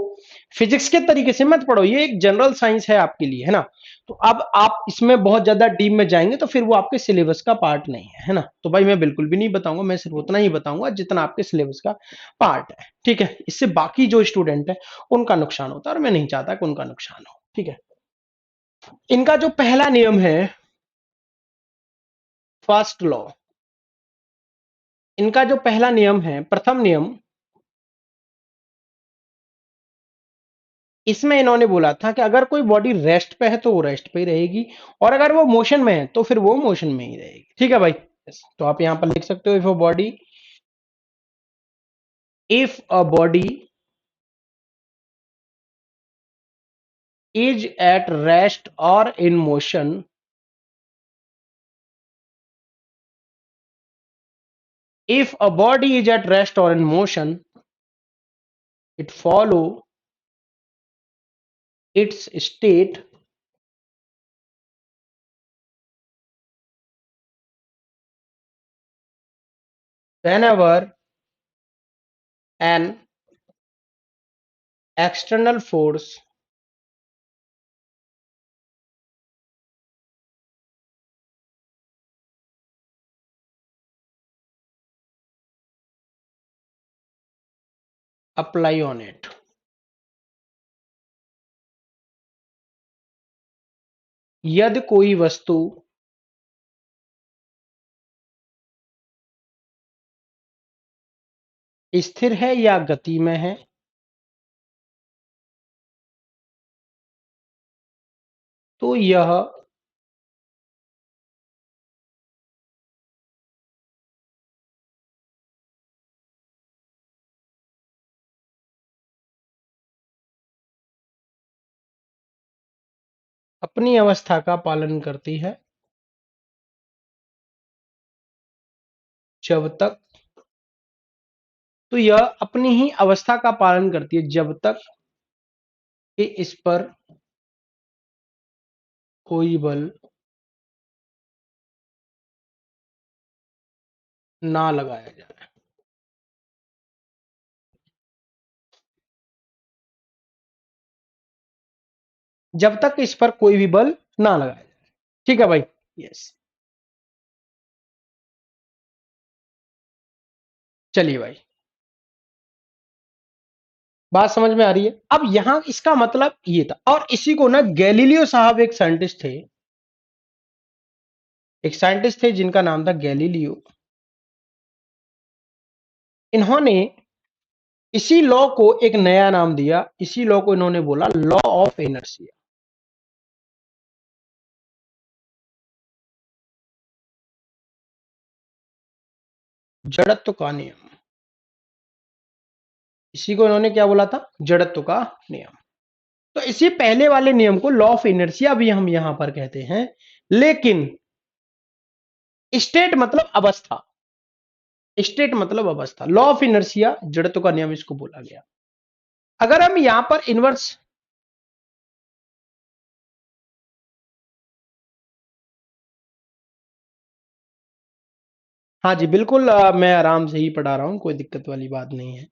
[SPEAKER 1] फिजिक्स के तरीके से मत पढ़ो। ये एक जनरल साइंस है आपके लिए, है ना। तो अब आप इसमें बहुत ज्यादा डीप में जाएंगे तो फिर वो आपके सिलेबस का पार्ट नहीं है ना। तो भाई मैं बिल्कुल भी नहीं बताऊंगा, मैं सिर्फ उतना ही बताऊंगा जितना आपके सिलेबस का पार्ट है। ठीक है। इससे बाकी जो स्टूडेंट है उनका नुकसान होता है, और मैं नहीं चाहता कि उनका नुकसान हो। ठीक है। इनका जो पहला नियम है, फर्स्ट लॉ, इनका जो पहला नियम है, प्रथम नियम, इसमें इन्होंने बोला था कि अगर कोई बॉडी रेस्ट पे है तो वो रेस्ट पे ही रहेगी, और अगर वो मोशन में है तो फिर वो मोशन में ही रहेगी। ठीक है भाई। Yes. तो आप यहां पर लिख सकते हो, if a body is at rest और in motion, if a body is at rest or in motion, it follow its state whenever an external force apply on it। यदि कोई वस्तु स्थिर है या गति में है, तो यह अपनी अवस्था का पालन करती है जब तक, तो यह अपनी ही अवस्था का पालन करती है जब तक कि इस पर कोई बल ना लगाया जाए। जब तक इस पर कोई भी बल ना लगाया जाए। ठीक है भाई। यस। चलिए भाई, बात समझ में आ रही है। अब यहां इसका मतलब ये था, और इसी को ना गैलीलियो साहब, एक साइंटिस्ट थे जिनका नाम था गैलीलियो। इन्होंने इसी लॉ को एक नया नाम दिया, इसी लॉ को इन्होंने बोला लॉ ऑफ इनर्शिया। जड़त्व का नियम। इसी को इन्होंने क्या बोला था? जड़त्व का नियम। तो इसी पहले वाले नियम को लॉ ऑफ इनर्शिया भी हम यहां पर कहते हैं, लेकिन स्टेट मतलब अवस्था, स्टेट मतलब अवस्था, लॉ ऑफ इनर्शिया जड़त्व का नियम इसको बोला गया। अगर हम यहां पर इनवर्स, हाँ जी बिल्कुल, मैं आराम से ही पढ़ा रहा हूं, कोई दिक्कत वाली बात नहीं है।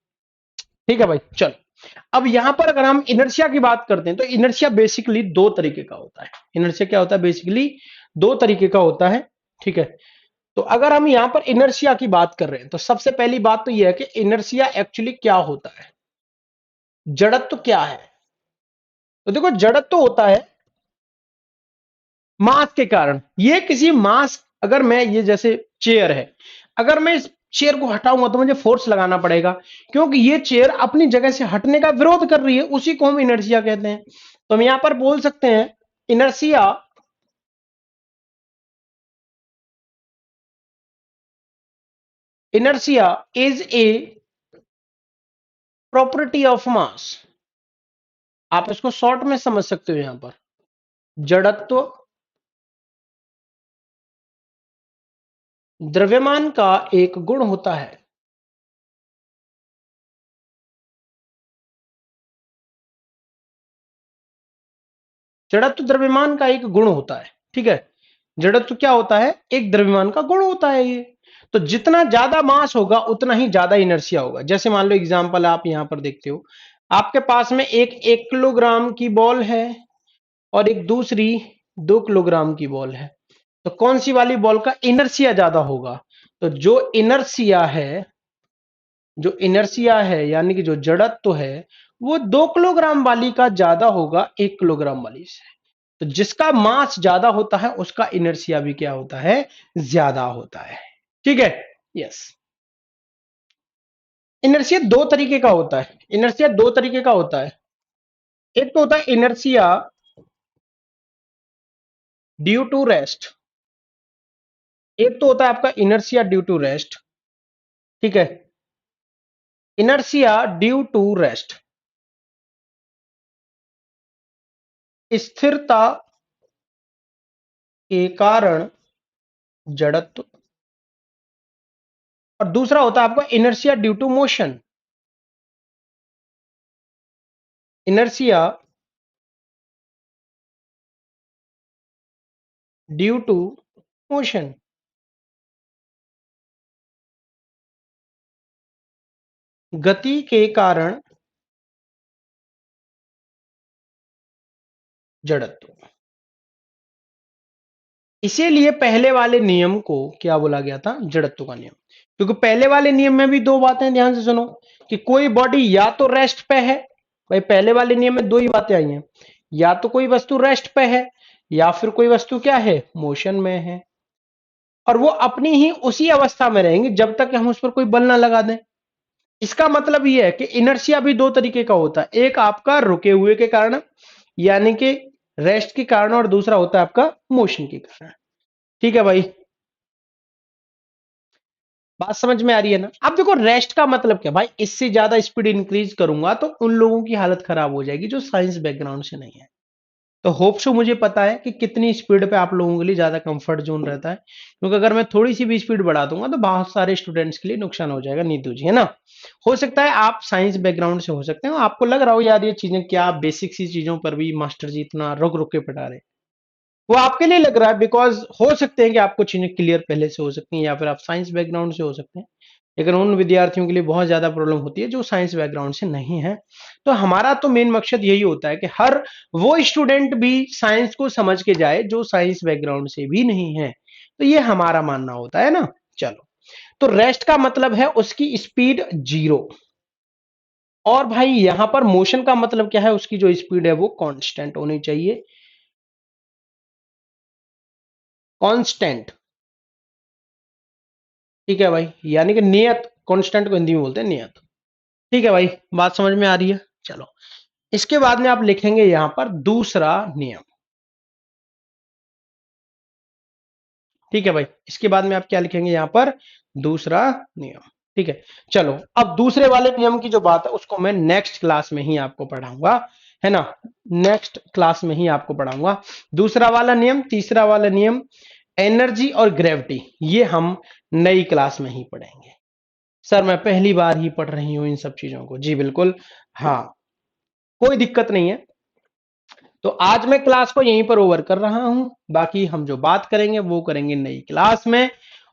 [SPEAKER 1] ठीक है भाई, चलो। अब यहां पर अगर हम इनर्शिया की बात करते हैं तो इनर्शिया बेसिकली दो तरीके का होता है। इनर्शिया क्या होता है? बेसिकली दो तरीके का होता है। ठीक है। तो अगर हम यहां पर इनर्शिया की बात कर रहे हैं तो सबसे पहली बात तो यह है कि इनर्शिया एक्चुअली क्या होता है, जड़त्व क्या है। तो देखो, जड़त्व होता है मास के कारण। ये किसी मास, अगर मैं ये जैसे चेयर है, अगर मैं इस चेयर को हटाऊंगा तो मुझे फोर्स लगाना पड़ेगा, क्योंकि ये चेयर अपनी जगह से हटने का विरोध कर रही है, उसी को हम इनर्शिया कहते हैं। तो हम यहां पर बोल सकते हैं inertia inertia is a property of mass. आप इसको शॉर्ट में समझ सकते हो यहां पर, जड़त्व द्रव्यमान का एक गुण होता है। जड़त्व द्रव्यमान का एक गुण होता है। ठीक है। जड़त्व क्या होता है? एक द्रव्यमान का गुण होता है ये। तो जितना ज्यादा मास होगा उतना ही ज्यादा इनर्शिया होगा। जैसे मान लो एग्जांपल आप यहां पर देखते हो, आपके पास में एक 1 किलोग्राम की बॉल है और एक दूसरी 2 किलोग्राम की बॉल है। तो कौन सी वाली बॉल का इनर्शिया ज्यादा होगा? तो जो इनर्शिया है यानी कि जो जड़त्व है, वो 2 किलोग्राम वाली का ज्यादा होगा 1 किलोग्राम वाली से। तो जिसका मास ज्यादा होता है उसका इनर्शिया भी क्या होता है? ज्यादा होता है। ठीक है। यस। इनर्शिया दो तरीके का होता है। इनर्शिया दो तरीके का होता है। एक तो होता है इनर्शिया ड्यू टू रेस्ट, एक तो होता है आपका इनर्शिया ड्यू टू रेस्ट, ठीक है। इनर्शिया ड्यू टू रेस्ट, स्थिरता के कारण जड़त्व। और दूसरा होता है आपका inertia due to motion, inertia due to motion, गति के कारण जड़त्व। इसीलिए पहले वाले नियम को क्या बोला गया था, जड़त्व का नियम। क्योंकि पहले वाले नियम में भी दो बातें ध्यान से सुनो, कि कोई बॉडी या तो रेस्ट पे है, भाई पहले वाले नियम में दो ही बातें आई हैं, या तो कोई वस्तु रेस्ट पे है या फिर कोई वस्तु क्या है, मोशन में है। और वो अपनी ही उसी अवस्था में रहेंगे जब तक कि हम उस पर कोई बल ना लगा दें। इसका मतलब यह है कि इनर्शिया भी दो तरीके का होता है, एक आपका रुके हुए के कारण यानी कि रेस्ट के कारण, और दूसरा होता है आपका मोशन के कारण। ठीक है भाई, बात समझ में आ रही है ना। अब देखो रेस्ट का मतलब क्या भाई, इससे ज्यादा स्पीड इंक्रीज करूंगा तो उन लोगों की हालत खराब हो जाएगी जो साइंस बैकग्राउंड से नहीं है। तो होप सो मुझे पता है कि कितनी स्पीड पे आप लोगों के लिए ज्यादा कंफर्ट जोन रहता है, क्योंकि अगर मैं थोड़ी सी भी स्पीड बढ़ा दूंगा तो बहुत सारे स्टूडेंट्स के लिए नुकसान हो जाएगा, नीतू जी, है ना। हो सकता है आप साइंस बैकग्राउंड से हो सकते हो, आपको लग रहा हो यार ये चीजें क्या बेसिक सी चीजों पर भी मास्टर जी इतना रुक रुक के पढ़ा रहे हैं। वो आपके लिए लग रहा है बिकॉज हो सकते हैं कि आपको चीजें क्लियर पहले से हो सकती हैं या फिर आप साइंस बैकग्राउंड से हो सकते हैं, लेकिन उन विद्यार्थियों के लिए बहुत ज्यादा प्रॉब्लम होती है जो साइंस बैकग्राउंड से नहीं है। तो हमारा तो मेन मकसद यही होता है कि हर वो स्टूडेंट भी साइंस को समझ के जाए जो साइंस बैकग्राउंड से भी नहीं है। तो ये हमारा मानना होता है ना। चलो, तो रेस्ट का मतलब है उसकी स्पीड जीरो, और भाई यहां पर मोशन का मतलब क्या है, उसकी जो स्पीड है वो कांस्टेंट होनी चाहिए, कांस्टेंट। ठीक है भाई, यानी कि नियत, कांस्टेंट को हिंदी में बोलते हैं नियत। ठीक है भाई, बात समझ में आ रही है। चलो, इसके बाद में आप लिखेंगे यहां पर दूसरा नियम। ठीक है भाई, इसके बाद में आप क्या लिखेंगे यहां पर, दूसरा नियम। ठीक है, चलो अब दूसरे वाले नियम की जो बात है उसको मैं नेक्स्ट क्लास में ही आपको पढ़ाऊंगा, है ना। नेक्स्ट क्लास में ही आपको पढ़ाऊंगा दूसरा वाला नियम, तीसरा वाला नियम, एनर्जी और ग्रेविटी, ये हम नई क्लास में ही पढ़ेंगे। सर मैं पहली बार ही पढ़ रही हूं इन सब चीजों को, जी बिल्कुल, हाँ, कोई दिक्कत नहीं है। तो आज मैं क्लास को यहीं पर ओवर कर रहा हूं, बाकी हम जो बात करेंगे वो करेंगे नई क्लास में।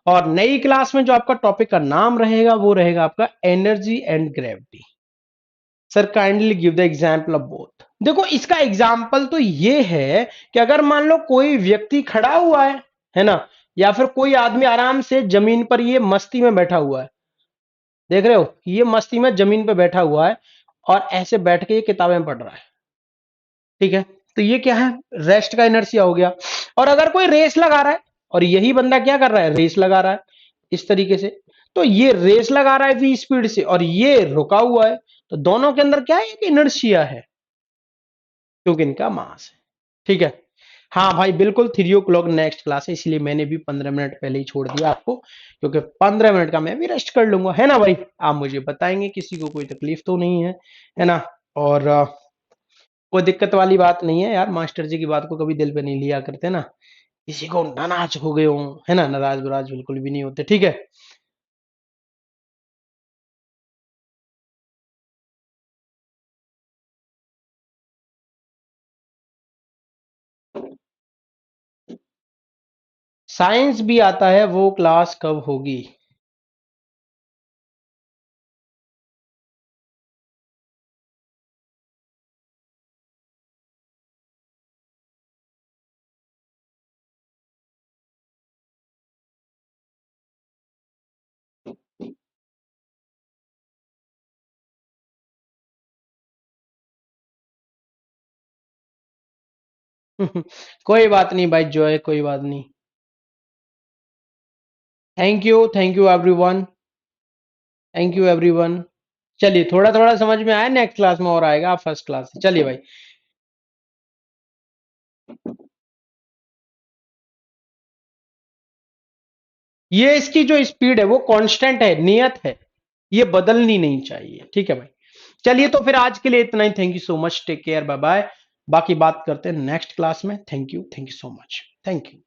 [SPEAKER 1] और नई क्लास में जो आपका टॉपिक का नाम रहेगा वो रहेगा आपका energy and gravity. Sir kindly give the example of both. देखो इसका एग्जांपल तो ये है कि अगर मान लो कोई व्यक्ति खड़ा हुआ है ना, या फिर कोई आदमी आराम से जमीन पर ये मस्ती में बैठा हुआ है, देख रहे हो ये मस्ती में जमीन पर बैठा हुआ है और ऐसे बैठ के ये किताबें पढ़ रहा है, ठीक है। तो ये क्या है, रेस्ट का इनर्शिया हो गया। और अगर कोई रेस लगा रहा है और यही बंदा क्या कर रहा है, रेस लगा रहा है इस तरीके से, तो ये रेस लगा रहा है वी स्पीड से और ये रुका हुआ है, तो दोनों के अंदर क्या है, एक इनर्शिया है क्योंकि इनका मास है। ठीक है, हाँ भाई बिल्कुल 3 o'clock नेक्स्ट क्लास है, इसलिए मैंने भी 15 मिनट पहले ही छोड़ दिया आपको, क्योंकि 15 मिनट का मैं भी रेस्ट कर लूंगा, है ना भाई। आप मुझे बताएंगे, किसी को कोई तकलीफ तो नहीं है ना। और कोई दिक्कत वाली बात नहीं है यार, मास्टर जी की बात को कभी दिल पे नहीं लिया करते ना, किसी को नाराज हो गए हो, है ना, नाराज वराज बिल्कुल भी नहीं होते, ठीक है। साइंस भी आता है, वो क्लास कब होगी। कोई बात नहीं भाई जॉय, कोई बात नहीं। Thank you everyone, thank you everyone. चलिए थोड़ा थोड़ा समझ में आया, नेक्स्ट क्लास में और आएगा, आप फर्स्ट क्लास से, चलिए भाई। ये इसकी जो स्पीड है वो कांस्टेंट है, नियत है, ये बदलनी नहीं चाहिए। ठीक है भाई, चलिए तो फिर आज के लिए इतना ही। Thank you so much, take care, bye bye. बाकी बात करते हैं नेक्स्ट क्लास में। Thank you so much, thank you.